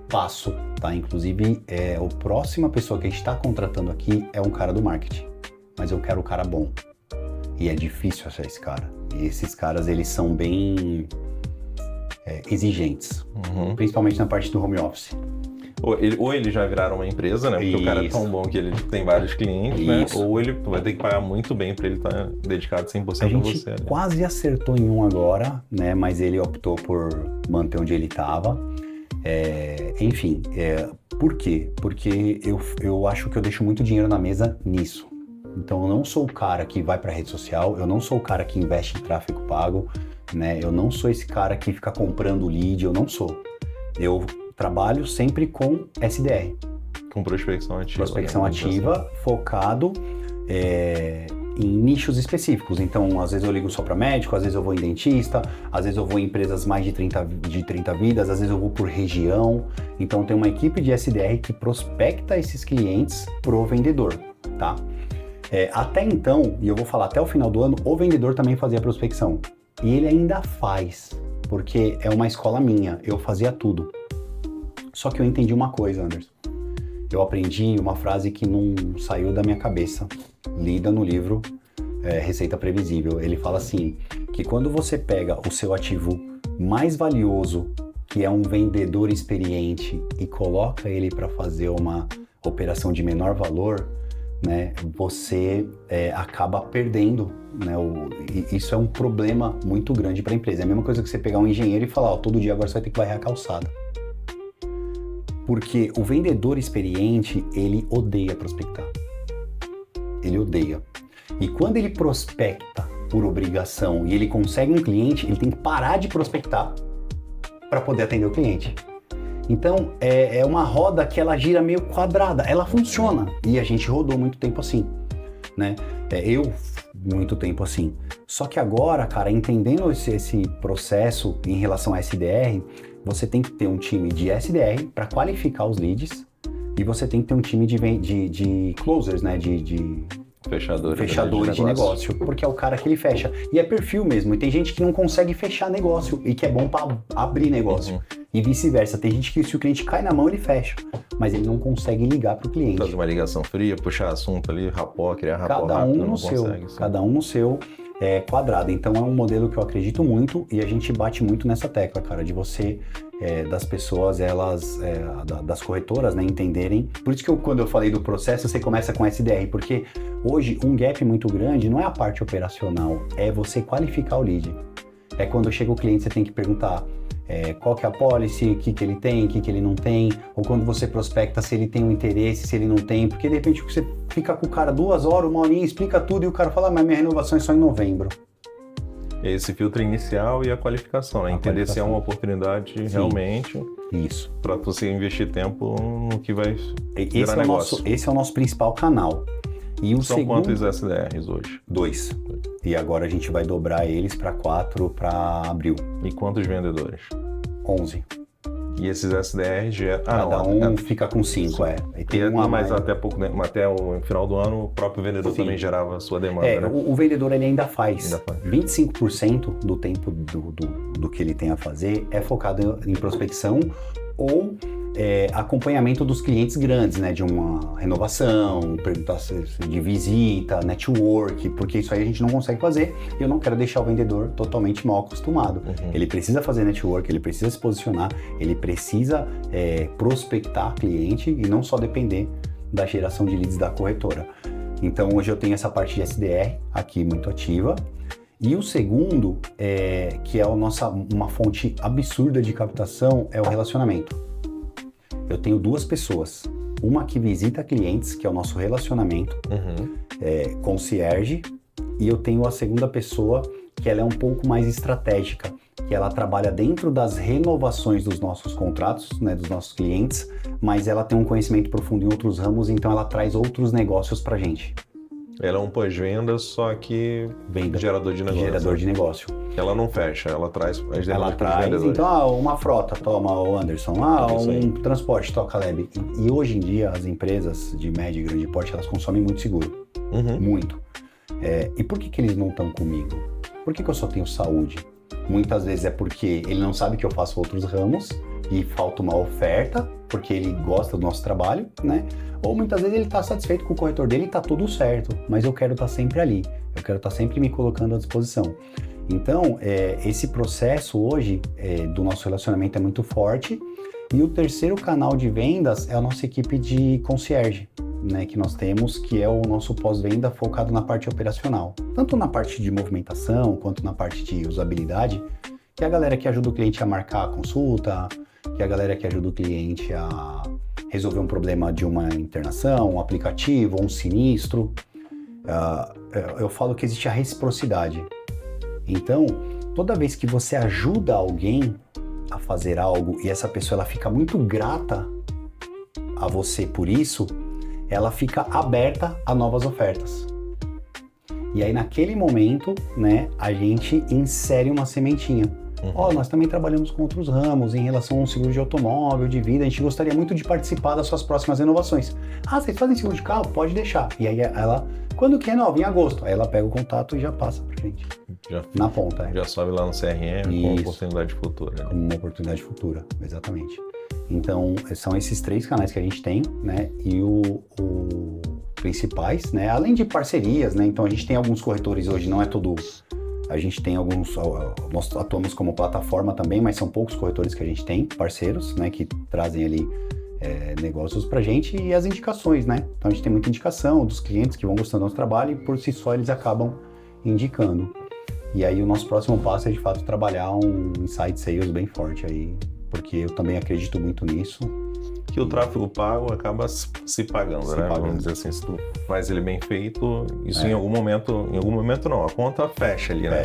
passo, tá? Inclusive, a próxima pessoa que a gente está contratando aqui é um cara do marketing. Mas eu quero um cara bom. E é difícil achar esse cara. E esses caras, eles são bem exigentes. Principalmente na parte do home office. Ou eles já viraram uma empresa, né? Porque o cara é tão bom que ele tem vários clientes, né? Ou ele vai ter que pagar muito bem para ele estar dedicado 100% a você. A gente quase acertou em um agora, né? Mas ele optou por manter onde ele estava. Enfim, por quê? Porque eu acho que eu deixo muito dinheiro na mesa nisso. Então eu não sou o cara que vai para rede social, eu não sou o cara que investe em tráfego pago, né? Eu não sou esse cara que fica comprando lead, eu não sou. Eu trabalho sempre com SDR. Com prospecção ativa. Prospecção ativa, focado em nichos específicos. Então, às vezes eu ligo só para médico, às vezes eu vou em dentista, às vezes eu vou em empresas mais de 30 vidas, às vezes eu vou por região. Então, tem uma equipe de SDR que prospecta esses clientes pro vendedor, tá? Até então, e eu vou falar até o final do ano, o vendedor também fazia prospecção. E ele ainda faz, porque é uma escola minha, eu fazia tudo. Só que eu entendi uma coisa, Anderson. Eu aprendi uma frase que não saiu da minha cabeça, lida no livro Receita Previsível. Ele fala assim, que quando você pega o seu ativo mais valioso, que é um vendedor experiente, e coloca ele para fazer uma operação de menor valor, né, você acaba perdendo, né, isso é um problema muito grande para a empresa. É a mesma coisa que você pegar um engenheiro e falar, todo dia agora você vai ter que varrer a calçada. Porque o vendedor experiente, ele odeia prospectar. Ele odeia. E quando ele prospecta por obrigação e ele consegue um cliente, ele tem que parar de prospectar para poder atender o cliente. Então, é uma roda que ela gira meio quadrada, ela funciona. E a gente rodou muito tempo assim, né? Muito tempo assim. Só que agora, cara, entendendo esse processo em relação a SDR, você tem que ter um time de SDR para qualificar os leads e você tem que ter um time de closers, né? De fechadores de negócio, porque é o cara que ele fecha. E é perfil mesmo, e tem gente que não consegue fechar negócio e que é bom para abrir negócio. E vice-versa, tem gente que se o cliente cai na mão, ele fecha, mas ele não consegue ligar para o cliente. Fazer uma ligação fria, puxar assunto ali, criar rapó cada um no seu. quadrada. Então é um modelo que eu acredito muito e a gente bate muito nessa tecla, cara, de você, das pessoas, elas, das corretoras, né, entenderem. Por isso que quando eu falei do processo, você começa com SDR, porque hoje um gap muito grande não é a parte operacional, é você qualificar o lead. É quando chega o cliente, você tem que perguntar qual que é a policy, o que ele tem, o que ele não tem, ou quando você prospecta, se ele tem um interesse, se ele não tem, porque de repente você fica com o cara 2 horas, 1 horinha, explica tudo e o cara fala, mas minha renovação é só em novembro. Esse filtro inicial e a qualificação, né? Entender se é uma oportunidade realmente. Isso. Para você investir tempo no que vai virar negócio. Esse é o nosso principal canal. E o São quantos SDRs hoje? 2. E agora a gente vai dobrar eles para 4 para abril. E quantos vendedores? 11. E esses SDRs cada um fica com 5, Mas até o final do ano, o próprio vendedor também gerava a sua demanda, né? O vendedor ele ainda faz. 25% do tempo do que ele tem a fazer é focado em prospecção ou acompanhamento dos clientes grandes, né? De uma renovação, perguntação de visita, network, porque isso aí a gente não consegue fazer e eu não quero deixar o vendedor totalmente mal acostumado. Ele precisa fazer network, ele precisa se posicionar, ele precisa prospectar cliente e não só depender da geração de leads da corretora. Então hoje eu tenho essa parte de SDR aqui muito ativa. E o segundo, que é uma fonte absurda de captação, é o relacionamento. Eu tenho 2 pessoas, uma que visita clientes, que é o nosso relacionamento, concierge, e eu tenho a segunda pessoa, que ela é um pouco mais estratégica, que ela trabalha dentro das renovações dos nossos contratos, né, dos nossos clientes, mas ela tem um conhecimento profundo em outros ramos, então ela traz outros negócios pra gente. Ela é um pós-venda, só que gerador de negócio. Gerador de negócio. Ela não fecha, ela traz as demandas. Ela traz, então, uma frota, toma o Anderson, transporte, toca a Leb. E hoje em dia, as empresas de médio e grande porte, elas consomem muito seguro. Muito. E por que eles não estão comigo? Por que eu só tenho saúde? Muitas vezes é porque ele não sabe que eu faço outros ramos e falta uma oferta, porque ele gosta do nosso trabalho, né? Ou muitas vezes ele está satisfeito com o corretor dele e está tudo certo, mas eu quero estar sempre ali, eu quero estar sempre me colocando à disposição. Então, esse processo hoje do nosso relacionamento é muito forte. E o terceiro canal de vendas é a nossa equipe de concierge, né, que nós temos, que é o nosso pós-venda focado na parte operacional. Tanto na parte de movimentação, quanto na parte de usabilidade, que é a galera que ajuda o cliente a marcar a consulta, que é a galera que ajuda o cliente a resolver um problema de uma internação, um aplicativo, um sinistro. Eu falo que existe a reciprocidade. Então, toda vez que você ajuda alguém a fazer algo e essa pessoa ela fica muito grata a você por isso, ela fica aberta a novas ofertas. E aí, naquele momento, né, a gente insere uma sementinha. Nós também trabalhamos com outros ramos em relação a um seguro de automóvel, de vida. A gente gostaria muito de participar das suas próximas renovações. Vocês fazem seguro de carro? Pode deixar. E aí ela, quando que renova? Em agosto. Aí ela pega o contato e já passa pra gente. Na ponta. Já sobe lá no CRM com uma oportunidade futura. Com uma oportunidade futura, exatamente. Então, são esses 3 canais que a gente tem, né? E o principais, né? Além de parcerias, né? Então, a gente tem alguns corretores hoje, não é todo... A gente tem alguns, nós atuamos como plataforma também, mas são poucos corretores que a gente tem, parceiros, né, que trazem ali negócios pra gente e as indicações, né? Então a gente tem muita indicação dos clientes que vão gostando do nosso trabalho e por si só eles acabam indicando. E aí o nosso próximo passo é de fato trabalhar um inside sales bem forte aí, porque eu também acredito muito nisso. Que o tráfego pago acaba se pagando, né? Vamos dizer assim, se tu faz ele bem feito, isso em algum momento não, a conta fecha ali, né?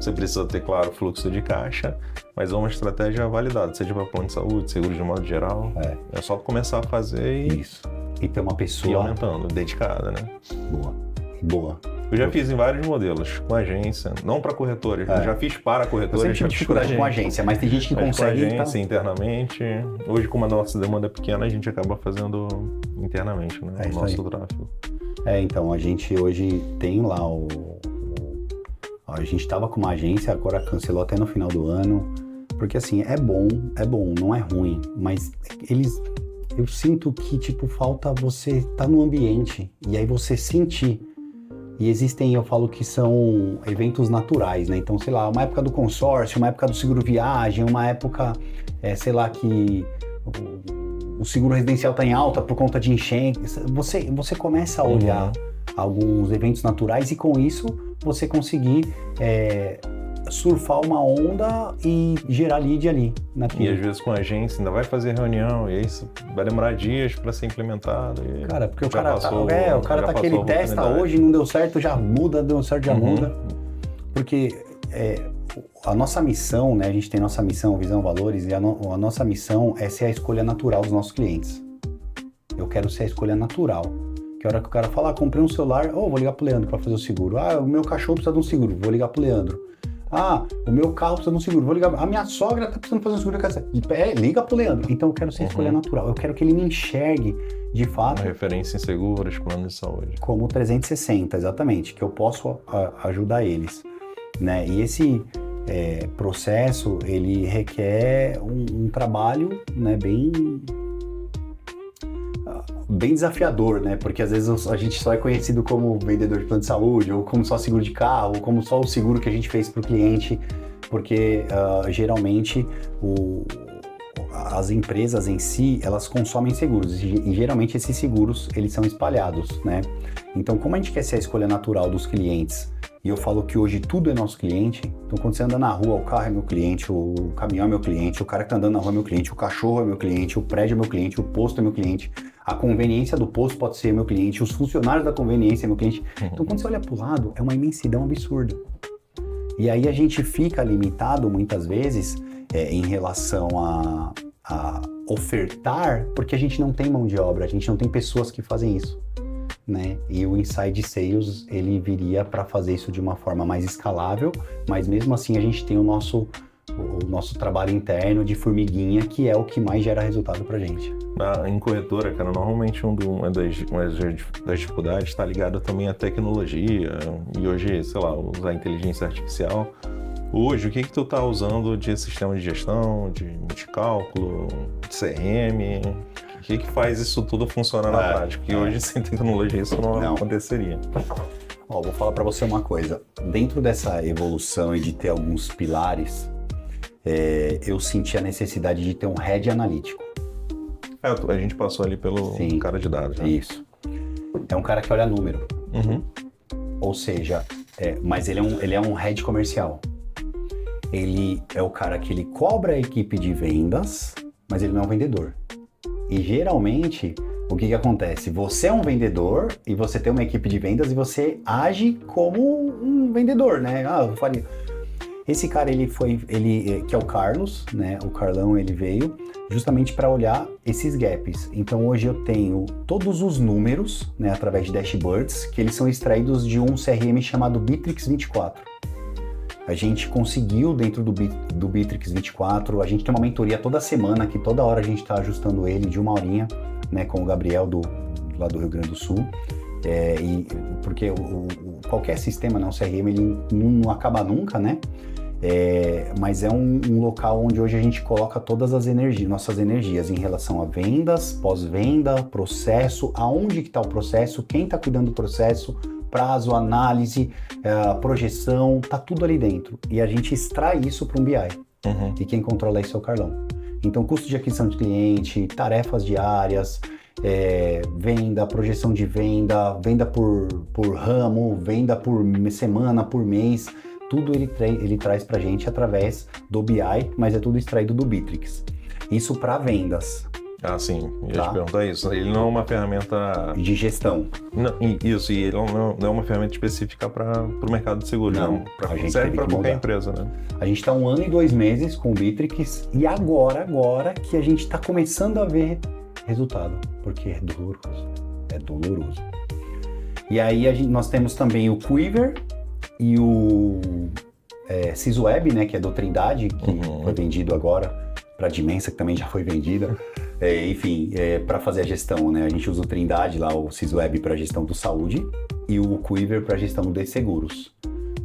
Você precisa ter, claro, fluxo de caixa, mas é uma estratégia validada, seja para plano de saúde, seguro de modo geral. É só começar a fazer isso. E ter uma pessoa... E aumentando, dedicada, né? Boa. Eu já fiz em vários modelos, com agência, não para corretores, eu já fiz para corretores. Eu sempre tive dificuldade com agência, mas tem gente que consegue... Com agência, internamente. Hoje, como a nossa demanda é pequena, a gente acaba fazendo internamente, né? O nosso tráfego. Então, a gente hoje tem lá a gente estava com uma agência, agora cancelou até no final do ano, porque assim, é bom, não é ruim, mas eu sinto que, tipo, falta você estar no ambiente e aí você sentir E existem, eu falo que são eventos naturais, né? Então, sei lá, uma época do consórcio, uma época do seguro viagem, uma época, sei lá, que o seguro residencial está em alta por conta de enchente. Você começa a olhar alguns eventos naturais e com isso você conseguir surfar uma onda e gerar lead ali. E às vezes com a agência ainda vai fazer reunião e aí isso vai demorar dias para ser implementado. Cara, porque o cara tá que ele testa hoje, não deu certo, já muda, deu certo, já muda. Porque a nossa missão, né? A gente tem nossa missão, visão, valores, e a nossa missão é ser a escolha natural dos nossos clientes. Eu quero ser a escolha natural. Que a hora que o cara fala, comprei um celular, vou ligar pro Leandro para fazer o seguro. O meu cachorro precisa de um seguro, vou ligar pro Leandro. O meu carro precisa de um seguro, vou ligar. A minha sogra tá precisando fazer um seguro. Liga pro Leandro. Então eu quero ser a escolha natural. Eu quero que ele me enxergue, de fato... Uma referência em seguros, plano de saúde. Como 360, exatamente. Que eu posso ajudar eles. Né? E esse processo, ele requer um trabalho, né, bem desafiador, né? Porque às vezes a gente só é conhecido como vendedor de plano de saúde, ou como só seguro de carro, ou como só o seguro que a gente fez para o cliente, porque geralmente as empresas em si, elas consomem seguros, e geralmente esses seguros, eles são espalhados, né? Então, como a gente quer ser a escolha natural dos clientes, e eu falo que hoje tudo é nosso cliente, então quando você anda na rua, o carro é meu cliente, o caminhão é meu cliente, o cara que tá andando na rua é meu cliente, o cachorro é meu cliente, o prédio é meu cliente, o posto é meu cliente, a conveniência do posto pode ser meu cliente, os funcionários da conveniência é meu cliente. Então quando você olha pro lado, é uma imensidão absurda. E aí a gente fica limitado muitas vezes em relação a ofertar, porque a gente não tem mão de obra, a gente não tem pessoas que fazem isso. Né? E o Inside Sales, ele viria para fazer isso de uma forma mais escalável, mas mesmo assim a gente tem o nosso trabalho interno de formiguinha, que é o que mais gera resultado pra gente. Em corretora, cara, normalmente uma das dificuldades está ligada também à tecnologia, e hoje, sei lá, usar inteligência artificial. Hoje, o que tu tá usando de sistema de gestão, de cálculo, de CRM? O que faz isso tudo funcionar na prática? Porque hoje, sem tecnologia, isso não aconteceria. Vou falar para você uma coisa. Dentro dessa evolução e de ter alguns pilares, eu senti a necessidade de ter um head analítico. A gente passou ali pelo cara de dados. Né? Isso. É um cara que olha número. Ou seja, mas ele é um head comercial. Ele é o cara que ele cobra a equipe de vendas, mas ele não é um vendedor. E geralmente, o que acontece? Você é um vendedor e você tem uma equipe de vendas e você age como um vendedor, né? Eu faria. Esse cara, que é o Carlos, né? O Carlão, ele veio justamente para olhar esses gaps. Então, hoje eu tenho todos os números, né? Através de dashboards, que eles são extraídos de um CRM chamado Bitrix 24. A gente conseguiu, dentro do Bitrix 24, a gente tem uma mentoria toda semana, que toda hora a gente está ajustando ele de 1 horinha, né, com o Gabriel lá do Rio Grande do Sul. Porque qualquer sistema, né, um CRM, ele não acaba nunca, né? Mas é um local onde hoje a gente coloca todas as nossas energias em relação a vendas, pós-venda, processo, aonde que está o processo, quem está cuidando do processo, prazo, análise, projeção, tá tudo ali dentro. E a gente extrai isso para um BI. E quem controla isso é o Carlão. Então, custo de aquisição de cliente, tarefas diárias, venda, projeção de venda, venda por ramo, venda por semana, por mês, tudo ele traz pra gente através do BI, mas é tudo extraído do Bitrix. Isso para vendas. Sim, eu ia te perguntar isso. Ele não é uma ferramenta... de gestão. Não, isso, e ele não é uma ferramenta específica para o mercado de seguros, não. Serve para qualquer empresa, né? A gente está 1 ano e 2 meses com o Bitrix e agora que a gente está começando a ver resultado, porque é doloroso. E aí nós temos também o Quiver e o Sysweb, né, que é do Trindade, que foi vendido agora para a Dimensa, que também já foi vendida. Para fazer a gestão, né? A gente usa o Trindade lá, o Sysweb para gestão do saúde e o Quiver para gestão de seguros.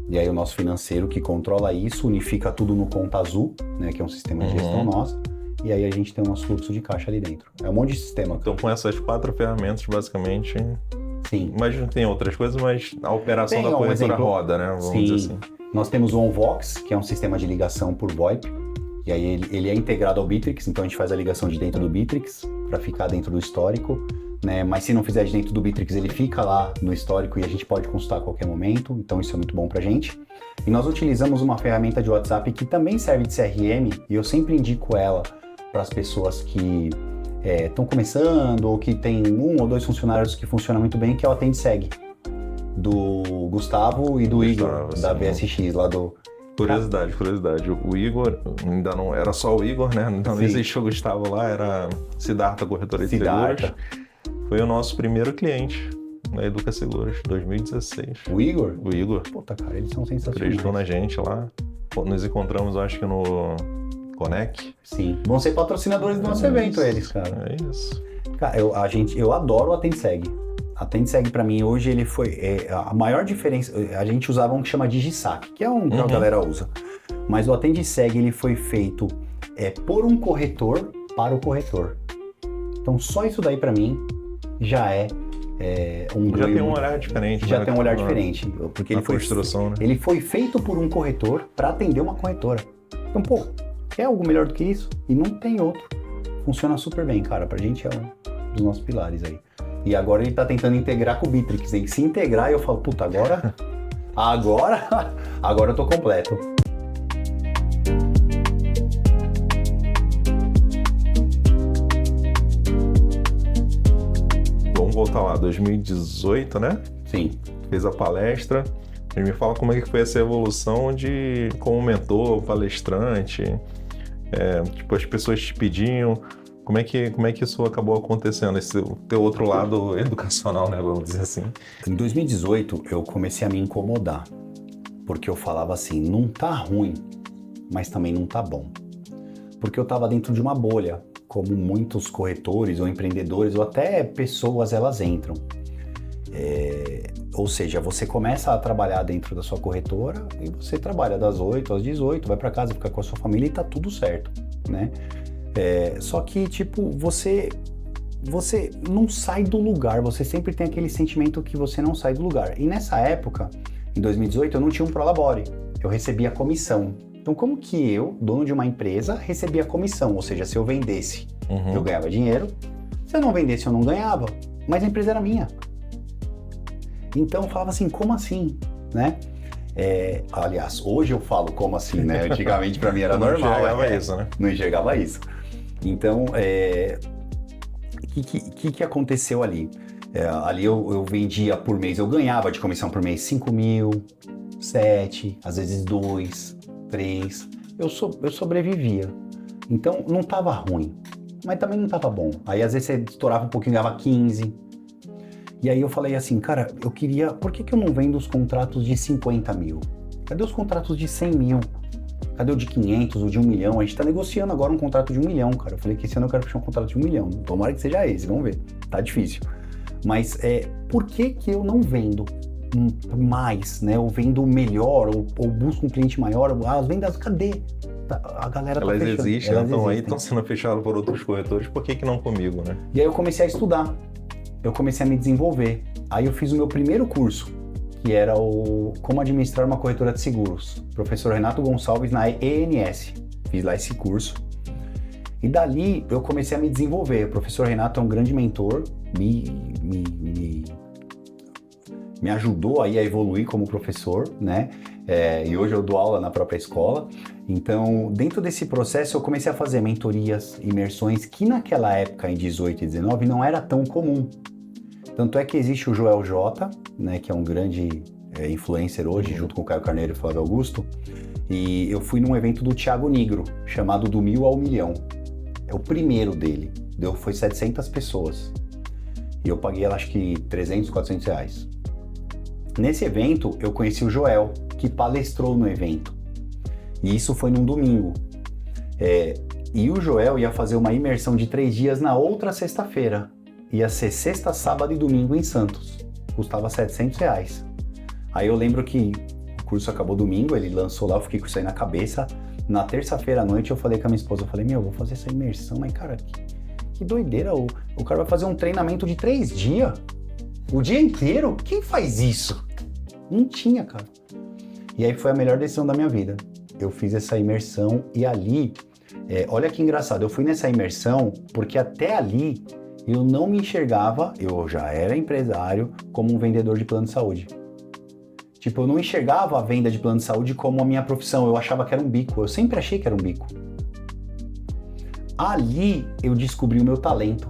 E aí o nosso financeiro que controla isso, unifica tudo no Conta Azul, né? Que é um sistema de gestão nosso. E aí a gente tem o nosso fluxo de caixa ali dentro. É um monte de sistema. Então com essas 4 ferramentas, basicamente, Sim. Imagino que tem outras coisas, mas a operação da corretora roda, né? Vamos dizer assim. Nós temos o OnVox, que é um sistema de ligação por VoIP. E aí ele é integrado ao Bitrix, então a gente faz a ligação de dentro do Bitrix para ficar dentro do histórico, né? Mas se não fizer de dentro do Bitrix, ele fica lá no histórico e a gente pode consultar a qualquer momento, então isso é muito bom pra gente. E nós utilizamos uma ferramenta de WhatsApp que também serve de CRM, e eu sempre indico ela para as pessoas que estão começando ou que tem 1 ou 2 funcionários que funcionam muito bem, que é o AtendeSeg, do Gustavo e do Igor, da VSX, lá do... Curiosidade. O Igor, ainda não era só o Igor, né? Então não existiu o Gustavo lá, era Siddhartha Corretora de Seguros. Foi o nosso primeiro cliente na Educa Seguros, 2016. O Igor? O Igor. Puta, cara, eles são sensacionais. Acreditou na gente lá. Nos encontramos, acho que no Conec. Sim. Vão ser patrocinadores do nosso evento, eles, cara. É isso. Cara, eu adoro o AtendeSeg. A AtendeSeg, pra mim, hoje, ele foi... a maior diferença... A gente usava um que chama DigiSac, que é um que a galera usa. Mas o AtendeSeg, ele foi feito por um corretor para o corretor. Então, só isso daí, pra mim, já é um ganho. Já tem um olhar diferente. Já tem um olhar diferente. Porque ele foi, construção, né? Ele foi feito por um corretor para atender uma corretora. Então, pô, quer algo melhor do que isso? E não tem outro. Funciona super bem, cara. Pra gente é um dos nossos pilares aí. E agora ele tá tentando integrar com o Bitrix. E se integrar, eu falo, puta, agora eu tô completo. Vamos voltar lá, 2018, né? Sim. Fez a palestra. E me fala como é que foi essa evolução de como mentor, palestrante. Tipo, as pessoas te pediam. Como é que isso acabou acontecendo, esse teu outro lado educacional, né, vamos dizer assim? Em 2018, eu comecei a me incomodar, porque eu falava assim, não tá ruim, mas também não tá bom. Porque eu tava dentro de uma bolha, como muitos corretores ou empreendedores, ou até pessoas, elas entram. Ou seja, você começa a trabalhar dentro da sua corretora, e você trabalha das 8 às 18, vai para casa, fica com a sua família e tá tudo certo, né? Só que, tipo, você não sai do lugar, você sempre tem aquele sentimento que você não sai do lugar. E nessa época, em 2018, eu não tinha um Prolabore, eu recebia comissão. Então, como que eu, dono de uma empresa, recebia comissão? Ou seja, se eu vendesse, eu ganhava dinheiro, se eu não vendesse, eu não ganhava, mas a empresa era minha. Então, eu falava assim, como assim, né? Aliás, hoje eu falo como assim, né? Antigamente, pra mim, era normal. Não enxergava isso, né? Não enxergava isso. Então, que aconteceu ali? Ali eu vendia por mês, eu ganhava de comissão por mês 5 mil, 7, às vezes 2, 3. Eu sobrevivia. Então, não estava ruim, mas também não estava bom. Aí, às vezes, você estourava um pouquinho, ganhava 15. E aí eu falei assim, cara, eu queria... Por que eu não vendo os contratos de 50 mil? Cadê os contratos de 100 mil? Cadê o de 500, o de 1 milhão? A gente tá negociando agora um contrato de 1 milhão, cara. Eu falei que esse ano eu quero fechar um contrato de 1 milhão. Tomara que seja esse, vamos ver. Tá difícil. Mas por que eu não vendo mais, né? Ou vendo melhor, ou busco um cliente maior? As vendas, cadê? A galera tá fechando. Elas existem, aí estão sendo fechadas por outros corretores, por que não comigo, né? E aí eu comecei a estudar. Eu comecei a me desenvolver. Aí eu fiz o meu primeiro curso, que era o Como Administrar uma Corretora de Seguros. Professor Renato Gonçalves na ENS. Fiz lá esse curso. E dali eu comecei a me desenvolver. O professor Renato é um grande mentor, me ajudou aí a evoluir como professor, né? E hoje eu dou aula na própria escola. Então, dentro desse processo, eu comecei a fazer mentorias, imersões, que naquela época, em 18 e 19, não era tão comum. Tanto é que existe o Joel J, né, que é um grande influencer hoje, junto com o Caio Carneiro e o Flávio Augusto. E eu fui num evento do Thiago Nigro, chamado Do 1000 ao Milhão. É o primeiro dele. Foi 700 pessoas. E eu paguei, acho que, 300, 400 reais. Nesse evento, eu conheci o Joel, que palestrou no evento. E isso foi num domingo. E o Joel ia fazer uma imersão de 3 dias na outra sexta-feira. Ia ser sexta, sábado e domingo em Santos. Custava 700 reais. Aí eu lembro que o curso acabou domingo, ele lançou lá, eu fiquei com isso aí na cabeça. Na terça-feira à noite eu falei com a minha esposa, eu falei, eu vou fazer essa imersão, mas cara, que doideira. O cara vai fazer um treinamento de 3 dias. O dia inteiro? Quem faz isso? Não tinha, cara. E aí foi a melhor decisão da minha vida. Eu fiz essa imersão e ali, olha que engraçado, eu fui nessa imersão porque até ali eu não me enxergava, eu já era empresário, como um vendedor de plano de saúde. Tipo, eu não enxergava a venda de plano de saúde como a minha profissão, eu achava que era um bico, eu sempre achei que era um bico. Ali eu descobri o meu talento.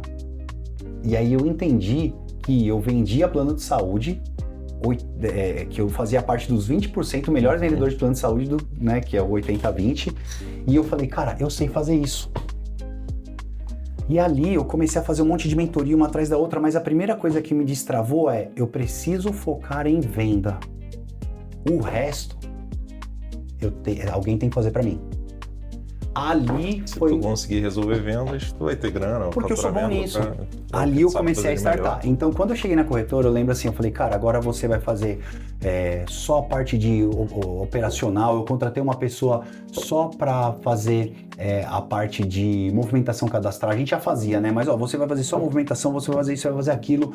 E aí eu entendi que eu vendia plano de saúde, que eu fazia parte dos 20% melhores vendedores de plano de saúde, né, que é o 80-20, e eu falei, cara, eu sei fazer isso. E ali eu comecei a fazer um monte de mentoria uma atrás da outra, mas a primeira coisa que me destravou eu preciso focar em venda. O resto, alguém tem que fazer para mim. Ali Se foi... tu conseguir resolver vendas, tu vai ter grana. Porque eu sou bom nisso. Ali eu comecei a startar. Melhor. Então, quando eu cheguei na corretora, eu lembro assim, eu falei, cara, agora você vai fazer só a parte de operacional. Eu contratei uma pessoa só para fazer a parte de movimentação cadastral. A gente já fazia, né? Mas, você vai fazer só movimentação, você vai fazer isso, vai fazer aquilo.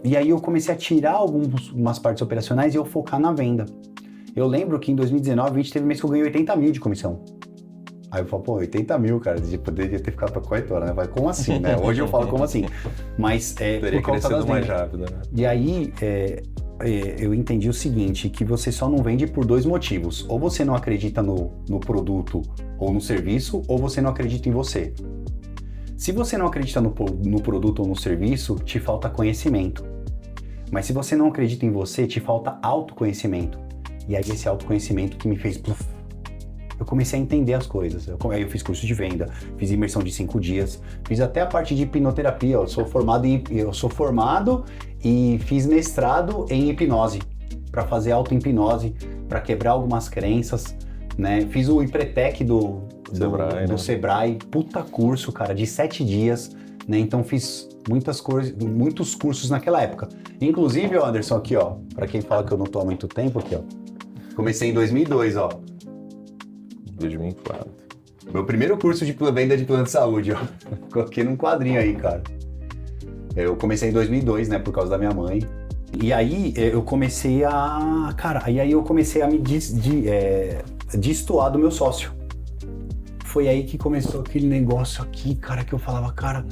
E aí eu comecei a tirar algumas partes operacionais e eu focar na venda. Eu lembro que em 2019, 2020, teve um mês que eu ganhei 80 mil de comissão. Aí eu falo, 80 mil, cara, poderia ter ficado pra corretora, né? Vai, como assim, né? Hoje eu falo, como assim? Mas teria crescido mais rápido, né? E aí, eu entendi o seguinte, que você só não vende por 2 motivos. Ou você não acredita no produto ou no serviço, ou você não acredita em você. Se você não acredita no produto ou no serviço, te falta conhecimento. Mas se você não acredita em você, te falta autoconhecimento. E aí esse autoconhecimento que me fez... Eu comecei a entender as coisas. Aí eu fiz curso de venda, fiz imersão de 5 dias, fiz até a parte de hipnoterapia. Eu sou formado e fiz mestrado em hipnose, para fazer auto-hipnose, para quebrar algumas crenças, né? Fiz o Empretec do Sebrae, puta curso, cara, de 7 dias, né? Então fiz muitos cursos naquela época. Inclusive, Anderson, aqui, ó, para quem fala que eu não tô há muito tempo, aqui, ó. Comecei em 2002, ó. 2004. Meu primeiro curso de venda de plano de saúde, ó. Coloquei num quadrinho aí, cara. Eu comecei em 2002, né, por causa da minha mãe. E aí eu comecei a... Cara, aí eu comecei a me destoar do meu sócio. Foi aí que começou aquele negócio aqui, cara, que eu falava, cara,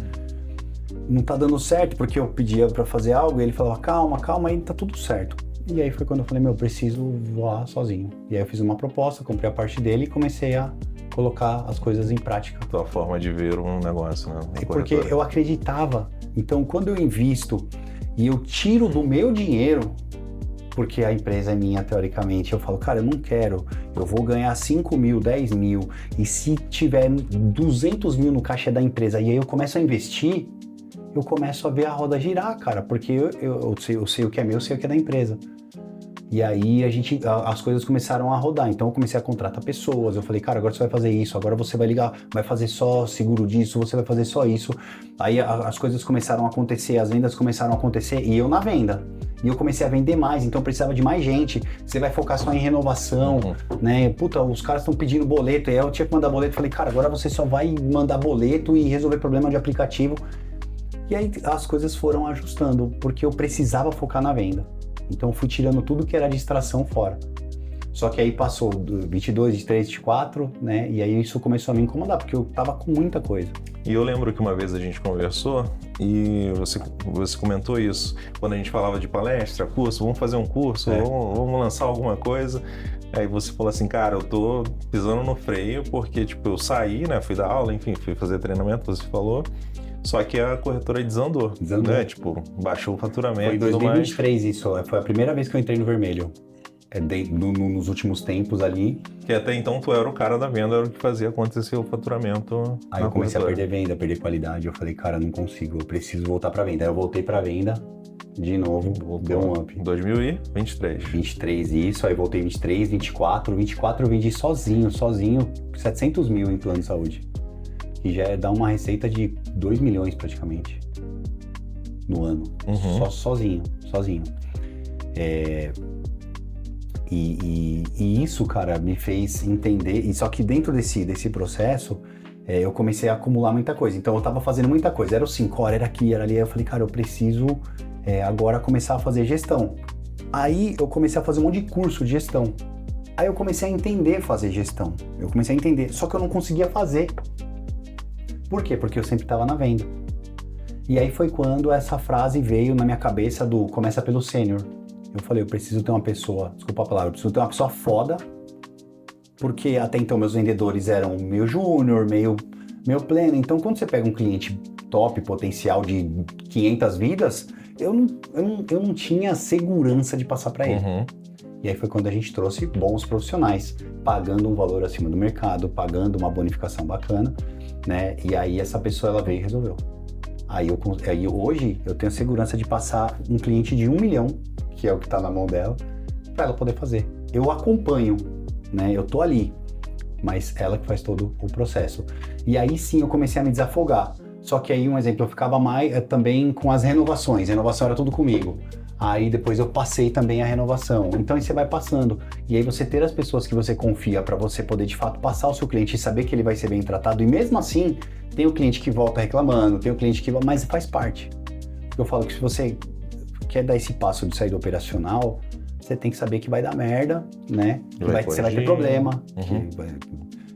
não tá dando certo, porque eu pedia pra fazer algo e ele falava, calma, aí tá tudo certo. E aí foi quando eu falei, eu preciso voar sozinho. E aí eu fiz uma proposta, comprei a parte dele e comecei a colocar as coisas em prática. A tua forma de ver um negócio, né? Porque eu acreditava. Então, quando eu invisto e eu tiro do meu dinheiro, porque a empresa é minha, teoricamente, eu falo, cara, eu não quero, eu vou ganhar 5 mil, 10 mil, e se tiver 200 mil no caixa da empresa, e aí eu começo a investir, eu começo a ver a roda girar, cara, porque eu sei o que é meu, eu sei o que é da empresa. E aí as coisas começaram a rodar, então eu comecei a contratar pessoas, eu falei, cara, agora você vai fazer isso, agora você vai ligar, vai fazer só seguro disso, você vai fazer só isso. Aí as coisas começaram a acontecer, as vendas começaram a acontecer, e eu na venda. E eu comecei a vender mais, então eu precisava de mais gente. Você vai focar só em renovação, né? Puta, os caras estão pedindo boleto, e aí eu tinha que mandar boleto, falei, cara, agora você só vai mandar boleto e resolver problema de aplicativo. E aí as coisas foram ajustando, porque eu precisava focar na venda. Então eu fui tirando tudo que era distração fora. Só que aí passou do 22, 23, 24, né? E aí isso começou a me incomodar, porque eu tava com muita coisa. E eu lembro que uma vez a gente conversou e você comentou isso. Quando a gente falava de palestra, curso, vamos fazer um curso, vamos lançar alguma coisa. Aí você falou assim, cara, eu tô pisando no freio porque, tipo, eu saí, né? Fui dar aula, enfim, fui fazer treinamento, você falou. Só que a corretora desandou, né? Tipo, baixou o faturamento. Foi em 2023 isso, foi a primeira vez que eu entrei no vermelho. Nos últimos tempos ali. Que até então tu era o cara da venda, era o que fazia acontecer o faturamento. Aí eu comecei a perder venda, perder qualidade. Eu falei, cara, não consigo, eu preciso voltar pra venda. Aí eu voltei pra venda de novo, deu um up. 2023. 23, isso. Aí voltei 23, 24. 24 eu vendi sozinho, 700 mil em plano de saúde. Que já dá uma receita de 2 milhões praticamente no ano. Sozinho. E isso, cara, me fez entender. E só que dentro desse processo, eu comecei a acumular muita coisa. Então eu tava fazendo muita coisa. Era o 5 horas, era aqui, era ali. Aí eu falei, cara, eu preciso agora começar a fazer gestão. Aí eu comecei a fazer um monte de curso de gestão. Aí eu comecei a entender fazer gestão. Eu comecei a entender, só que eu não conseguia fazer. Por quê? Porque eu sempre estava na venda. E aí foi quando essa frase veio na minha cabeça do começa pelo sênior. Eu falei, eu preciso ter uma pessoa, desculpa a palavra, eu preciso ter uma pessoa foda, porque até então meus vendedores eram meio júnior, meio pleno. Então quando você pega um cliente top, potencial de 500 vidas, eu não tinha segurança de passar para ele. Uhum. E aí foi quando a gente trouxe bons profissionais, pagando um valor acima do mercado, pagando uma bonificação bacana, né? E aí essa pessoa ela veio e resolveu. Aí hoje eu tenho segurança de passar um cliente de 1 milhão, que é o que está na mão dela, para ela poder fazer. Eu acompanho, né? Eu tô ali, mas ela que faz todo o processo. E aí sim eu comecei a me desafogar. Só que aí, um exemplo, eu ficava mais também com as renovações. A renovação era tudo comigo. Aí depois eu passei também a renovação. Então aí você vai passando. E aí você ter as pessoas que você confia para você poder de fato passar o seu cliente e saber que ele vai ser bem tratado. E mesmo assim, tem o cliente que volta reclamando, tem o cliente que... Mas faz parte. Eu falo que se você quer dar esse passo de sair do operacional, você tem que saber que vai dar merda, né? Você vai ter problema. Uhum.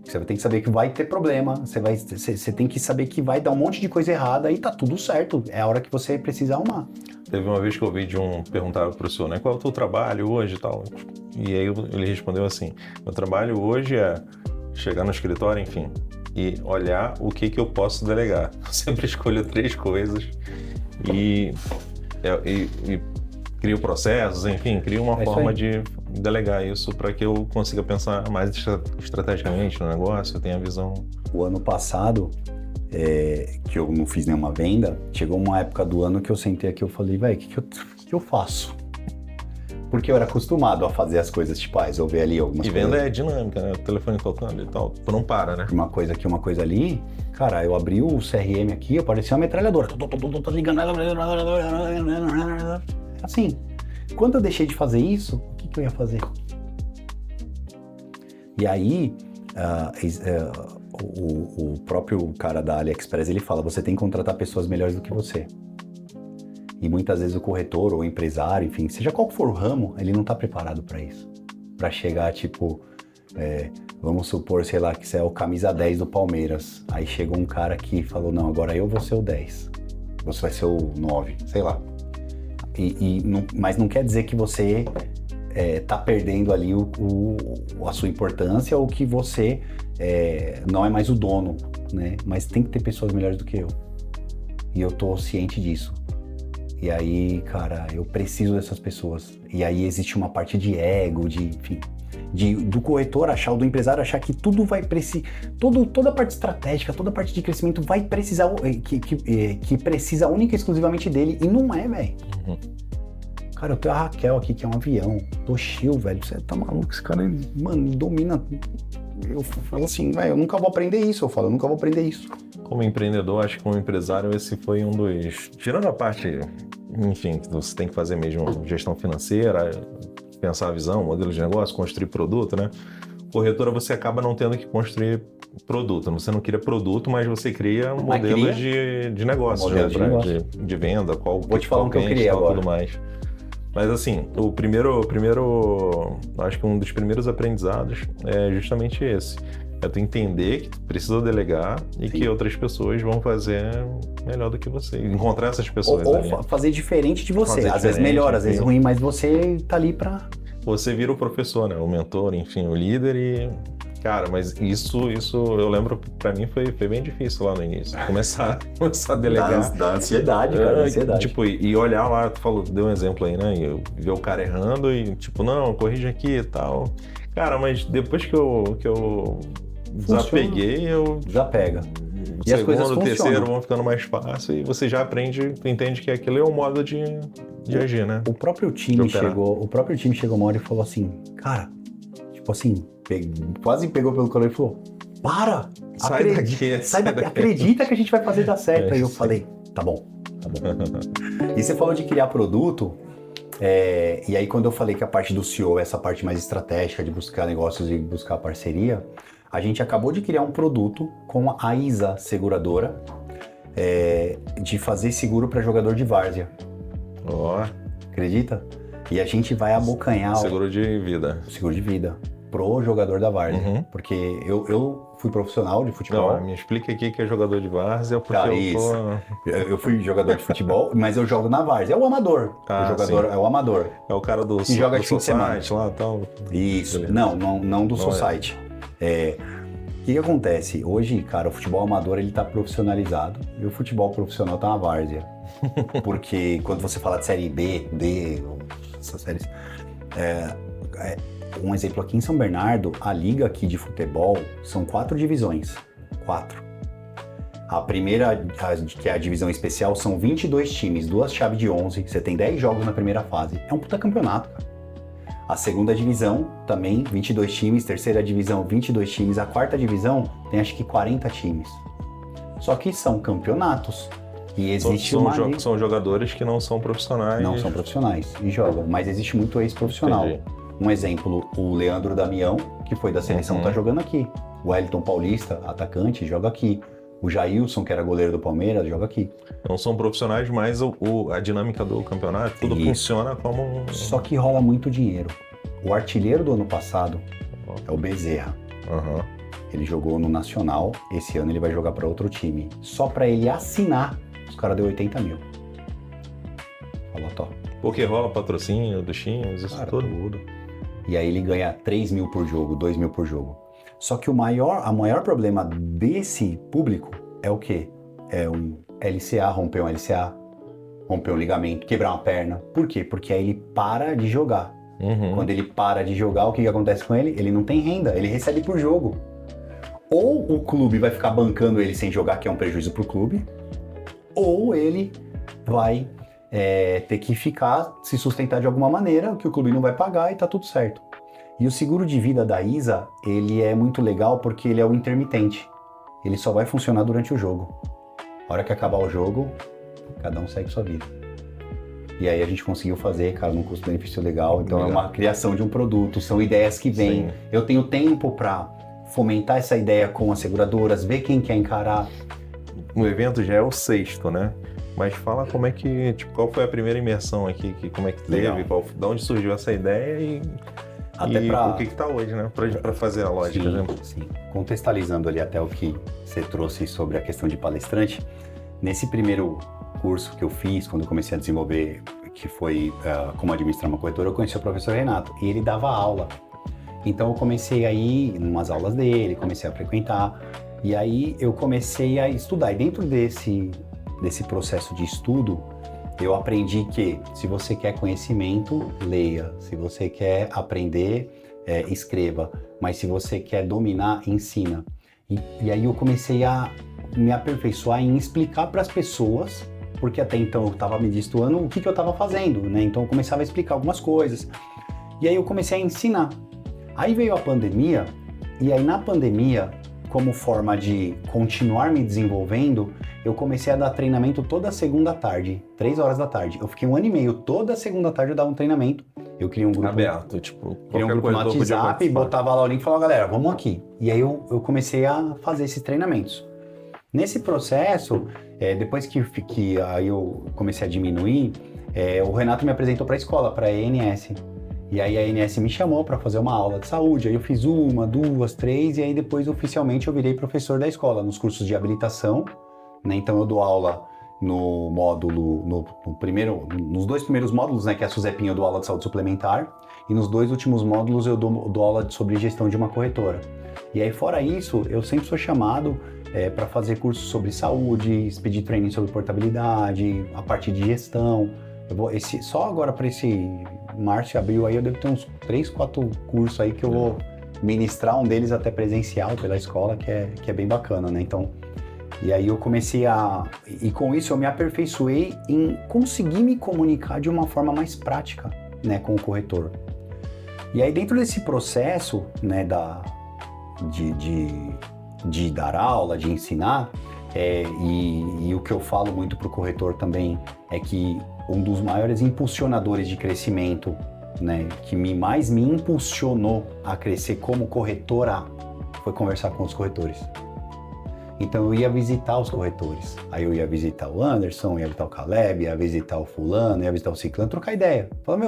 Você tem que saber que vai ter problema, você tem que saber que vai dar um monte de coisa errada e tá tudo certo. É a hora que você precisa arrumar. Teve uma vez que eu ouvi de perguntar pro senhor, né, qual é o teu trabalho hoje e tal. E aí ele respondeu assim, meu trabalho hoje é chegar no escritório, enfim, e olhar o que eu posso delegar. Eu sempre escolho 3 coisas e crio processos, enfim, crio uma forma de delegar isso para que eu consiga pensar mais estrategicamente no negócio, eu tenha a visão. O ano passado, que eu não fiz nenhuma venda, chegou uma época do ano que eu sentei aqui e eu falei, velho, o que eu faço? Porque eu era acostumado a fazer as coisas, tipo, resolver ali algumas coisas. E venda é dinâmica, né? O telefone tocando e tal, não para, né? Uma coisa aqui, uma coisa ali, cara, eu abri o CRM aqui, eu parecia uma metralhadora. Tô ligando. Assim, quando eu deixei de fazer isso, o que eu ia fazer? E aí, o próprio cara da AliExpress, ele fala, você tem que contratar pessoas melhores do que você. E muitas vezes o corretor ou o empresário, enfim, seja qual for o ramo, ele não está preparado para isso. Para chegar, tipo, vamos supor, sei lá, que você é o camisa 10 do Palmeiras. Aí chegou um cara que falou, não, agora eu vou ser o 10. Você vai ser o 9, sei lá. Mas não quer dizer que você tá perdendo ali a sua importância ou que você não é mais o dono, né? Mas tem que ter pessoas melhores do que eu. E eu tô ciente disso. E aí, cara, eu preciso dessas pessoas. E aí existe uma parte de ego, enfim, do corretor achar, ou do empresário achar que tudo vai precisar, toda a parte estratégica, toda a parte de crescimento vai precisar, que precisa única e exclusivamente dele. E não é, velho. Uhum. Cara, eu tenho a Raquel aqui, que é um avião. Toshio, velho, você tá maluco? Esse cara, mano, domina. Eu falo assim, velho, eu nunca vou aprender isso. Eu nunca vou aprender isso. Como empreendedor, acho que como empresário, esse foi um dos... Tirando a parte, enfim, que você tem que fazer mesmo gestão financeira, pensar a visão, modelo de negócio, construir produto, né? Corretora, você acaba não tendo que construir produto. Você não cria produto, mas você cria modelos de negócio, de venda, vou te falar um que eu criei agora. Tudo mais. Mas assim, o primeiro, acho que um dos primeiros aprendizados é justamente esse. É tu entender que tu precisa delegar e que outras pessoas vão fazer melhor do que você. Encontrar essas pessoas. Ou fazer diferente de você. Às vezes melhor, às vezes ruim, mas você tá ali pra... Você vira o professor, né? O mentor, enfim, o líder e... Cara, mas isso eu lembro, pra mim foi bem difícil lá no início. Começar a delegar. Dá ansiedade, cara, ansiedade. Tipo, e olhar lá, tu falou, deu um exemplo aí, né? E ver o cara errando e tipo, não, corrige aqui e tal. Cara, mas depois que eu desapeguei, eu... Desapega. E as coisas funcionam. O terceiro vão ficando mais fácil e você já aprende, tu entende que aquilo é um modo de agir, né? O próprio time chegou uma hora e falou assim, cara, tipo assim, quase pegou pelo colo e falou, para! Sai daqui. Acredita que a gente vai fazer dar certo. Aí eu falei, tá bom. E você falou de criar produto, e aí quando eu falei que a parte do CEO é essa parte mais estratégica de buscar negócios e buscar parceria, a gente acabou de criar um produto com a ISA Seguradora, de fazer seguro para jogador de várzea. Ó. Acredita? E a gente vai abocanhar Seguro de vida. o seguro de vida pro jogador da várzea. Porque eu fui profissional de futebol. Não, me explica aqui que é jogador de várzea, porque eu fui jogador de futebol, mas eu jogo na várzea. É o amador. O jogador é o amador. É o cara do que joga de fim de semana lá e tal. Isso. Não do society. O que acontece? Hoje, cara, o futebol amador ele tá profissionalizado e o futebol profissional tá na várzea. Porque quando você fala de série B, D, essas séries... um exemplo aqui em São Bernardo, a liga aqui de futebol são 4 divisões. 4. A primeira, que é a divisão especial, são 22 times, 2 chaves de 11, você tem 10 jogos na primeira fase. É um puta campeonato, cara. A segunda divisão, também 22 times, terceira divisão, 22 times, a quarta divisão tem acho que 40 times. Só que são campeonatos. E existe são jogadores que não são profissionais. Não são profissionais e jogam, mas existe muito ex-profissional. Entendi. Um exemplo, o Leandro Damião, que foi da seleção, tá jogando aqui. O Wellington Paulista, atacante, joga aqui. O Jailson, que era goleiro do Palmeiras, joga aqui. Não são profissionais, mas a dinâmica do campeonato, tudo funciona como... Só que rola muito dinheiro. O artilheiro do ano passado é o Bezerra. Ele jogou no Nacional, esse ano ele vai jogar para outro time. Só para ele assinar, os caras deu 80 mil. Fala, top. Porque rola patrocínio dos times, isso tudo. E aí ele ganha 3 mil por jogo, 2 mil por jogo. Só que a maior problema desse público é o quê? É um LCA, romper um LCA, romper um ligamento, quebrar uma perna. Por quê? Porque aí ele para de jogar. Quando ele para de jogar, o que acontece com ele? Ele não tem renda, ele recebe por jogo. Ou o clube vai ficar bancando ele sem jogar, que é um prejuízo pro clube, ou ele vai ter que se sustentar de alguma maneira, que o clube não vai pagar e tá tudo certo. E o seguro de vida da ISA, ele é muito legal porque ele é o intermitente. Ele só vai funcionar durante o jogo. A hora que acabar o jogo, cada um segue sua vida. E aí a gente conseguiu fazer, cara, num custo-benefício legal. Então é uma criação de um produto, são ideias que vêm. Sim. Eu tenho tempo para fomentar essa ideia com as seguradoras, ver quem quer encarar. O evento já é o 6º, né? Mas fala como é que, qual foi a primeira imersão aqui, como é que teve, de onde surgiu essa ideia e o que está hoje, né? Para fazer a lógica, né? Sim. Contextualizando ali até o que você trouxe sobre a questão de palestrante, nesse primeiro curso que eu fiz, quando eu comecei a desenvolver, que foi como administrar uma corretora, eu conheci o professor Renato e ele dava aula. Então eu comecei a ir em umas aulas dele, comecei a frequentar e aí eu comecei a estudar. E dentro desse processo de estudo, eu aprendi que se você quer conhecimento, leia. Se você quer aprender, escreva. Mas se você quer dominar, ensina. E aí eu comecei a me aperfeiçoar em explicar para as pessoas, porque até então eu estava me destoando o que eu estava fazendo, né? Então eu começava a explicar algumas coisas. E aí eu comecei a ensinar. Aí veio a pandemia, e aí na pandemia, como forma de continuar me desenvolvendo, eu comecei a dar treinamento toda segunda tarde, 3 horas da tarde. Eu fiquei 1 ano e meio, toda segunda tarde eu dava um treinamento. Eu criei um grupo aberto, criei um grupo no WhatsApp, botava lá o link e falava, galera, vamos aqui. E aí eu comecei a fazer esses treinamentos. Nesse processo, depois que aí eu comecei a diminuir, o Renato me apresentou para a escola, para a ENS. E aí a ENS me chamou para fazer uma aula de saúde. Aí eu fiz 1, 2, 3 e aí depois oficialmente eu virei professor da escola, nos cursos de habilitação. Né? Então eu dou aula no módulo, nos 2 primeiros módulos, né, que é a Suzepinha, eu dou aula de saúde suplementar. E nos 2 últimos módulos eu dou aula sobre gestão de uma corretora. E aí fora isso, eu sempre sou chamado para fazer cursos sobre saúde, expedir training sobre portabilidade, a parte de gestão. Só agora para esse março e abril aí eu devo ter uns 3, 4 cursos aí que eu vou ministrar, um deles até presencial pela escola, que é bem bacana, né? Então, e aí eu comecei e com isso eu me aperfeiçoei em conseguir me comunicar de uma forma mais prática, né, com o corretor. E aí dentro desse processo, né, de dar aula, de ensinar, e o que eu falo muito para o corretor também é que um dos maiores impulsionadores de crescimento, né, que mais me impulsionou a crescer como corretora, foi conversar com os corretores. Então eu ia visitar os corretores. Aí eu ia visitar o Anderson, ia visitar o Caleb, ia visitar o fulano, ia visitar o ciclano, trocar ideia. Falar,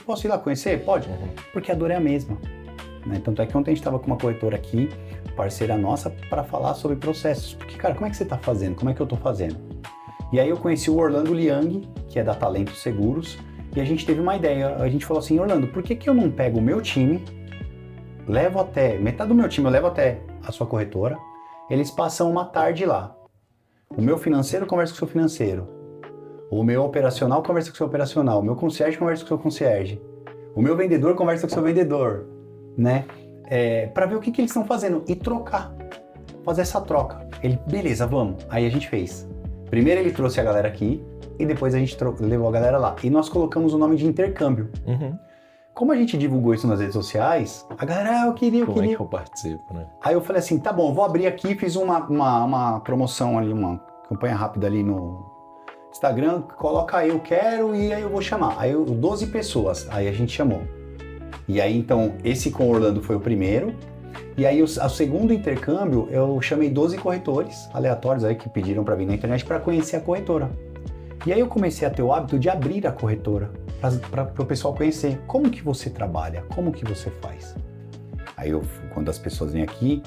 posso ir lá conhecer? Pode. Porque a dor é a mesma. Né? Tanto é que ontem a gente estava com uma corretora aqui, parceira nossa, para falar sobre processos. Porque, cara, como é que você está fazendo? Como é que eu estou fazendo? E aí eu conheci o Orlando Liang, que é da Talento Seguros, e a gente teve uma ideia. A gente falou assim, Orlando, por que eu não pego o meu time, metade do meu time eu levo até a sua corretora, eles passam uma tarde lá. O meu financeiro conversa com o seu financeiro, o meu operacional conversa com o seu operacional, o meu concierge conversa com o seu concierge, o meu vendedor conversa com o seu vendedor, né? Para ver o que eles estão fazendo e trocar, fazer essa troca. Ele, beleza, vamos. Aí a gente fez. Primeiro ele trouxe a galera aqui e depois a gente levou a galera lá. E nós colocamos o nome de intercâmbio. Como a gente divulgou isso nas redes sociais, a galera, eu queria. Como é que eu participo, né? Aí eu falei assim, tá bom, vou abrir aqui, fiz uma promoção ali, uma campanha rápida ali no Instagram, coloca eu quero e aí eu vou chamar. Aí 12 pessoas, aí a gente chamou. E aí então, esse com o Orlando foi o primeiro. E aí o segundo intercâmbio, eu chamei 12 corretores aleatórios aí que pediram para vir na internet para conhecer a corretora. E aí eu comecei a ter o hábito de abrir a corretora para o pessoal conhecer como que você trabalha, como que você faz. Aí quando as pessoas vêm aqui,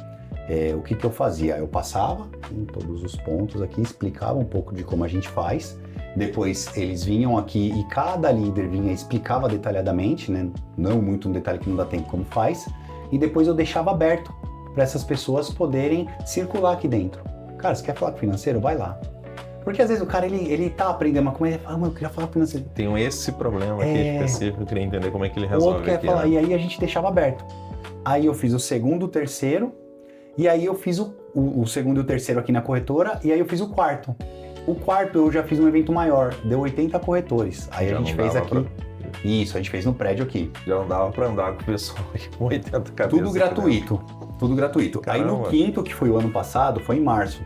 o que eu fazia? Eu passava em todos os pontos aqui, explicava um pouco de como a gente faz. Depois eles vinham aqui e cada líder vinha e explicava detalhadamente, né? Não muito no detalhe que não dá tempo como faz. E depois eu deixava aberto para essas pessoas poderem circular aqui dentro. Cara, você quer falar com o financeiro? Vai lá. Porque às vezes o cara, ele tá aprendendo uma coisa, ele fala, eu queria falar com o financeiro. Tem esse problema aqui específico, eu queria entender como é que ele resolve. O outro quer falar, e aí a gente deixava aberto. Aí eu fiz o segundo, o terceiro, e aí eu fiz o segundo e o terceiro aqui na corretora, e aí eu fiz o quarto. O quarto eu já fiz um evento maior, deu 80 corretores. Aí Já a gente fez aqui. Isso, a gente fez no prédio aqui. Já não dava pra andar com o pessoal aqui com 80 cabeças. Tudo gratuito, tudo gratuito. Caramba. Aí no quinto, que foi o ano passado, foi em março,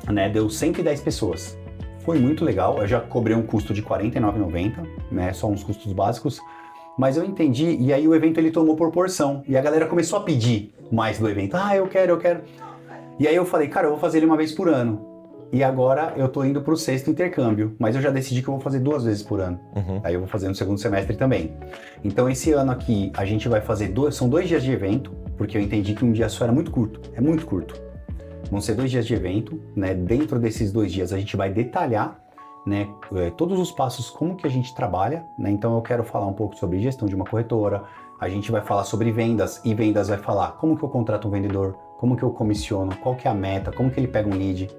né, deu 110 pessoas. Foi muito legal, eu já cobrei um custo de R$ 49,90, né, só uns custos básicos, mas eu entendi, e aí o evento ele tomou proporção, e a galera começou a pedir mais do evento. Eu quero. E aí eu falei, cara, eu vou fazer ele uma vez por ano. E agora eu tô indo pro 6º intercâmbio, mas eu já decidi que eu vou fazer 2 vezes por ano. Aí eu vou fazer no segundo semestre também. Então esse ano aqui a gente vai fazer são 2 dias de evento, porque eu entendi que um dia só era muito curto, é muito curto. Vão ser 2 dias de evento, né? Dentro desses 2 dias a gente vai detalhar, né, todos os passos, como que a gente trabalha, né? Então eu quero falar um pouco sobre gestão de uma corretora, a gente vai falar sobre vendas, e vendas vai falar como que eu contrato um vendedor, como que eu comissiono, qual que é a meta, como que ele pega um lead,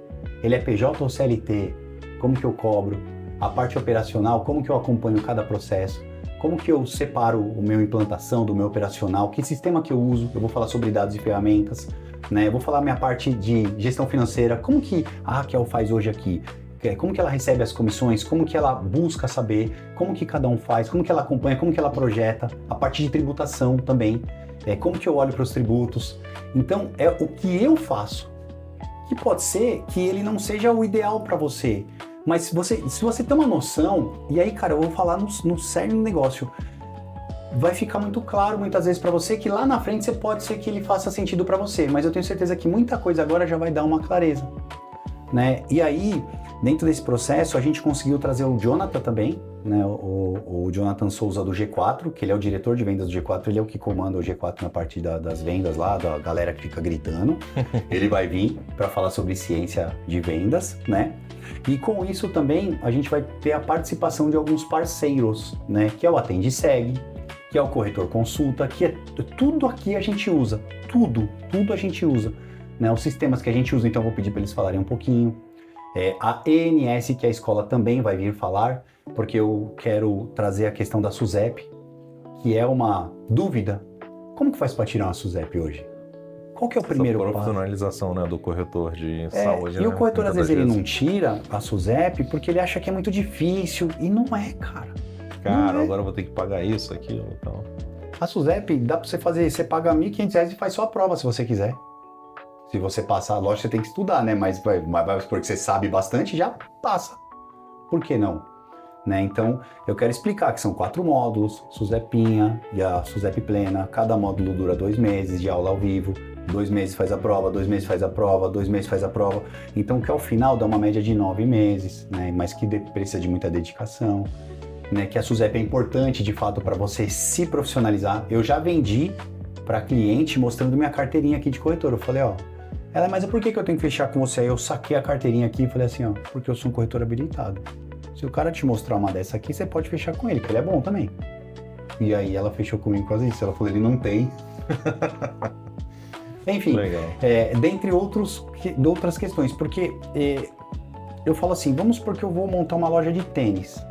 ele é PJ ou CLT, como que eu cobro, a parte operacional, como que eu acompanho cada processo, como que eu separo o meu implantação do meu operacional, que sistema que eu uso, eu vou falar sobre dados e ferramentas, né? Eu vou falar minha parte de gestão financeira, como que a Raquel faz hoje aqui, como que ela recebe as comissões, como que ela busca saber, como que cada um faz, como que ela acompanha, como que ela projeta, a parte de tributação também, como que eu olho para os tributos. Então, é o que eu faço, que pode ser que ele não seja o ideal para você, mas se você tem uma noção, e aí, cara, eu vou falar no cerne do negócio, vai ficar muito claro muitas vezes para você que lá na frente pode ser que ele faça sentido para você, mas eu tenho certeza que muita coisa agora já vai dar uma clareza, né? E aí, dentro desse processo, a gente conseguiu trazer o Jonathan também, né? O Jonathan Souza do G4, que ele é o diretor de vendas do G4, ele é o que comanda o G4 na parte das vendas lá, da galera que fica gritando. Ele vai vir para falar sobre ciência de vendas, né? E com isso também a gente vai ter a participação de alguns parceiros, né? Que é o Atende e Segue, que é o Corretor Consulta, que é tudo aqui a gente usa, tudo a gente usa, né? Os sistemas que a gente usa, então eu vou pedir para eles falarem um pouquinho. A ENS, que a escola também vai vir falar, porque eu quero trazer a questão da SUSEP, que é uma dúvida. Como que faz para tirar uma SUSEP hoje? Qual que é o primeiro passo? A profissionalização, né, do corretor de saúde. E o corretor, às vezes, ele não tira a SUSEP porque ele acha que é muito difícil, e não é, cara. Cara, agora eu vou ter que pagar isso, aquilo e tal. A SUSEP dá para você fazer, você paga R$ 1.500 e faz só a prova, se você quiser. Se você passar, lógico, você tem que estudar, né? Mas vai supor que você sabe bastante, já passa. Por que não? Né? Então, eu quero explicar que são 4 módulos, SUSEPinha e a SUSEP Plena. Cada módulo dura 2 meses de aula ao vivo. 2 meses faz a prova, 2 meses faz a prova, 2 meses faz a prova. Então, que ao final dá uma média de 9 meses, né? Mas que precisa de muita dedicação, né? Que a SUSEP é importante, de fato, para você se profissionalizar. Eu já vendi para cliente mostrando minha carteirinha aqui de corretor. Eu falei, ó, ela, mas por que eu tenho que fechar com você? Aí eu saquei a carteirinha aqui e falei assim, ó, porque eu sou um corretor habilitado. Se o cara te mostrar uma dessa aqui, você pode fechar com ele, porque ele é bom também. E aí ela fechou comigo por causa disso. Ela falou, ele não tem. Enfim, dentre outras questões, porque eu falo assim, vamos supor que eu vou montar uma loja de tênis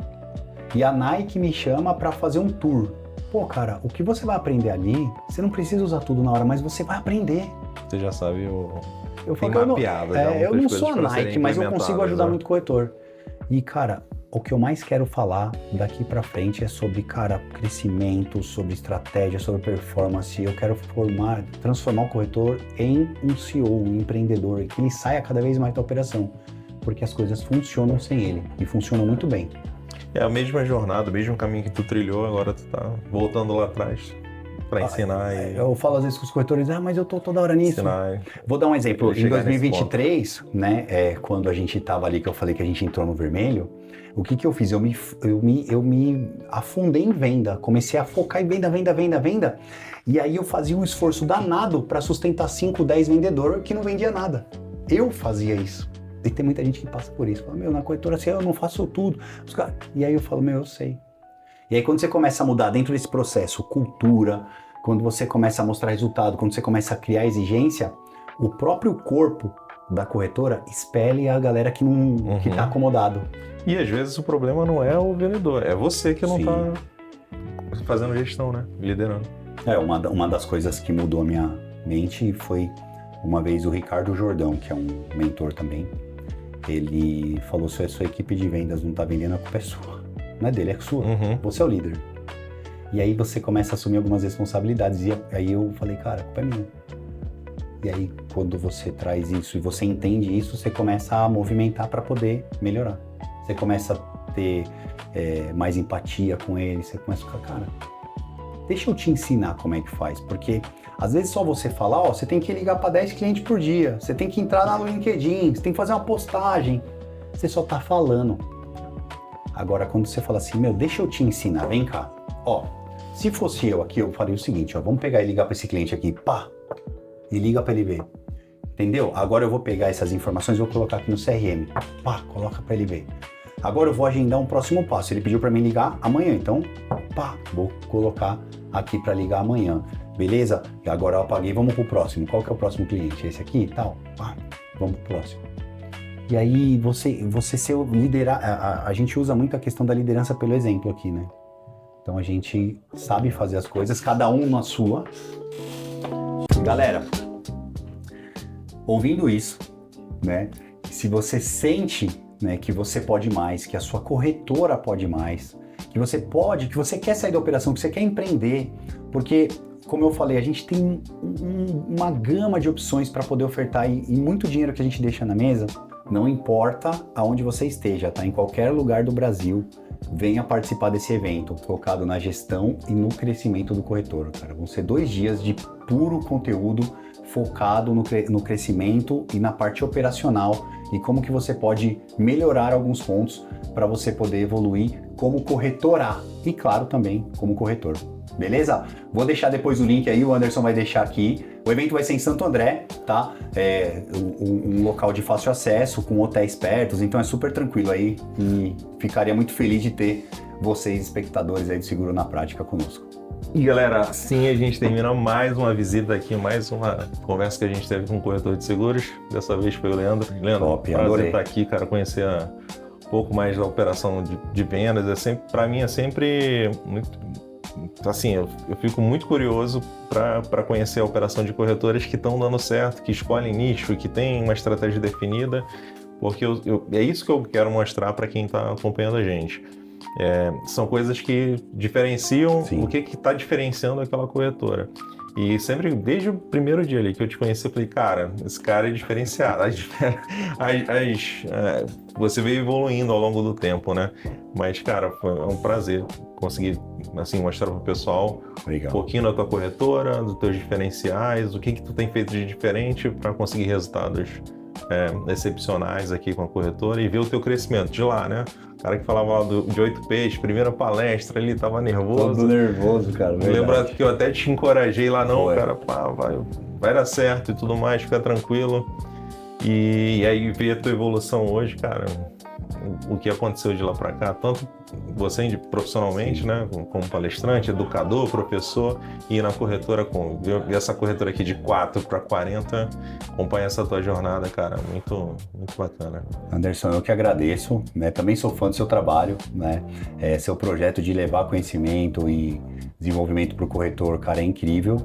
e a Nike me chama para fazer um tour. Pô, cara, o que você vai aprender ali, você não precisa usar tudo na hora, mas você vai aprender. Você já sabe eu falo mapeado. Eu não sou a Nike, mas eu consigo ajudar muito o corretor. E, cara, o que eu mais quero falar daqui pra frente é sobre, cara, crescimento, sobre estratégia, sobre performance. Eu quero transformar o corretor em um CEO, um empreendedor, que ele saia cada vez mais da operação, porque as coisas funcionam sem ele, e funcionam muito bem. É a mesma jornada, o mesmo caminho que tu trilhou, agora tu tá voltando lá atrás para ensinar. Eu falo às vezes com os corretores, mas eu tô toda hora nisso. Ensinar. Vou dar um exemplo. Em 2023, né, quando a gente tava ali, que eu falei que a gente entrou no vermelho, o que eu fiz? Eu me afundei em venda, comecei a focar em venda, e aí eu fazia um esforço danado para sustentar 5, 10 vendedores que não vendia nada. Eu fazia isso. E tem muita gente que passa por isso. Fala, na corretora assim, eu não faço tudo. E aí eu falo, eu sei. E aí quando você começa a mudar dentro desse processo, cultura, quando você começa a mostrar resultado, quando você começa a criar exigência, o próprio corpo da corretora expele a galera que não que tá acomodado. E às vezes o problema não é o vendedor, é você que não tá fazendo gestão, né? Liderando. Uma das coisas que mudou a minha mente foi uma vez o Ricardo Jordão, que é um mentor também. Ele falou, se a sua equipe de vendas não tá vendendo, a culpa é sua. Não é dele, é sua. Você é o líder. E aí você começa a assumir algumas responsabilidades. E aí eu falei, cara, a culpa é minha. E aí quando você traz isso e você entende isso, você começa a movimentar para poder melhorar. Você começa a ter mais empatia com ele. Você começa a ficar, cara, deixa eu te ensinar como é que faz. Porque às vezes só você falar, você tem que ligar para 10 clientes por dia. Você tem que entrar lá no LinkedIn. Você tem que fazer uma postagem. Você só tá falando. Agora, quando você fala assim, deixa eu te ensinar, vem cá. Se fosse eu aqui, eu faria o seguinte, vamos pegar e ligar para esse cliente aqui, e liga para ele ver. Entendeu? Agora eu vou pegar essas informações e vou colocar aqui no CRM. Coloca para ele ver. Agora eu vou agendar um próximo passo. Ele pediu para mim ligar amanhã, então, vou colocar aqui para ligar amanhã. Beleza? E agora eu apaguei, vamos pro próximo. Qual que é o próximo cliente? Esse aqui e tal? Vamos pro próximo. E aí você ser liderar, a gente usa muito a questão da liderança pelo exemplo aqui, né? Então a gente sabe fazer as coisas, cada um na sua. Galera, ouvindo isso, né? Se você sente, né, que você pode mais, que a sua corretora pode mais, que você quer sair da operação, que você quer empreender, porque, como eu falei, a gente tem uma gama de opções para poder ofertar e muito dinheiro que a gente deixa na mesa. Não importa aonde você esteja, tá? Em qualquer lugar do Brasil, venha participar desse evento focado na gestão e no crescimento do corretor, cara. Vão ser 2 dias de puro conteúdo focado no crescimento e na parte operacional e como que você pode melhorar alguns pontos para você poder evoluir como corretora e, claro, também como corretor. Beleza? Vou deixar depois o link aí, o Anderson vai deixar aqui. O evento vai ser em Santo André, tá? Um local de fácil acesso, com hotéis perto, então é super tranquilo aí e ficaria muito feliz de ter vocês, espectadores aí do Seguro na Prática conosco. E galera, assim a gente termina mais uma visita aqui, mais uma conversa que a gente teve com um corretor de seguros. Dessa vez foi o Leandro. Leandro, prazer estar aqui, cara, conhecer um pouco mais da operação de vendas. Para mim é sempre muito... Assim, eu fico muito curioso para conhecer a operação de corretores que estão dando certo, que escolhem nicho, que tem uma estratégia definida, porque é isso que eu quero mostrar para quem está acompanhando a gente. São coisas que diferenciam. Sim. O que está diferenciando aquela corretora. E sempre, desde o primeiro dia ali que eu te conheci, eu falei, cara, esse cara é diferenciado. Você veio evoluindo ao longo do tempo, né? Mas, cara, foi um prazer conseguir, assim, mostrar pro pessoal um pouquinho da tua corretora, dos teus diferenciais, o que tu tem feito de diferente para conseguir resultados excepcionais aqui com a corretora e ver o teu crescimento de lá, né? O cara que falava lá de 8Ps, primeira palestra, ele tava nervoso. Todo nervoso, cara. Lembra que eu até te encorajei lá, não, Foi. cara, pá, vai dar certo e tudo mais, fica tranquilo. E aí ver a tua evolução hoje, cara, o que aconteceu de lá para cá, tanto você profissionalmente, né, como palestrante, educador, professor, e na corretora, ver essa corretora aqui de 4 para 40, acompanhar essa tua jornada, cara, muito, muito bacana. Anderson, eu que agradeço, né? Também sou fã do seu trabalho, né? Seu projeto de levar conhecimento e desenvolvimento para o corretor, cara, é incrível.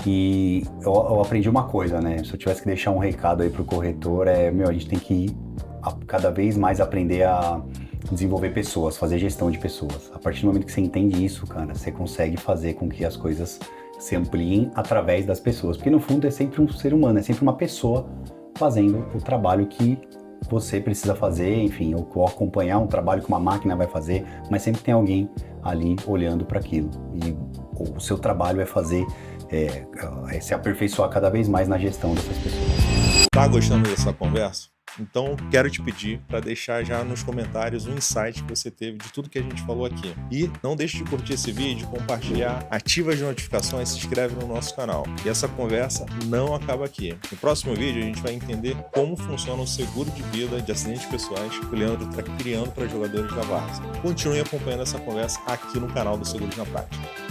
E eu aprendi uma coisa, né? Se eu tivesse que deixar um recado aí pro corretor, a gente tem que ir cada vez mais aprender a desenvolver pessoas, fazer gestão de pessoas. A partir do momento que você entende isso, cara, você consegue fazer com que as coisas se ampliem através das pessoas. Porque no fundo é sempre um ser humano, é sempre uma pessoa fazendo o trabalho que você precisa fazer, enfim, ou acompanhar um trabalho que uma máquina vai fazer, mas sempre tem alguém ali olhando para aquilo. E o seu trabalho é fazer, se aperfeiçoar cada vez mais na gestão dessas pessoas. Tá gostando dessa conversa? Então, quero te pedir para deixar já nos comentários um insight que você teve de tudo que a gente falou aqui. E não deixe de curtir esse vídeo, compartilhar, ativa as notificações, se inscreve no nosso canal. E essa conversa não acaba aqui. No próximo vídeo, a gente vai entender como funciona o seguro de vida de acidentes pessoais que o Leandro está criando para jogadores da Várzea. Continue acompanhando essa conversa aqui no canal do Seguros na Prática.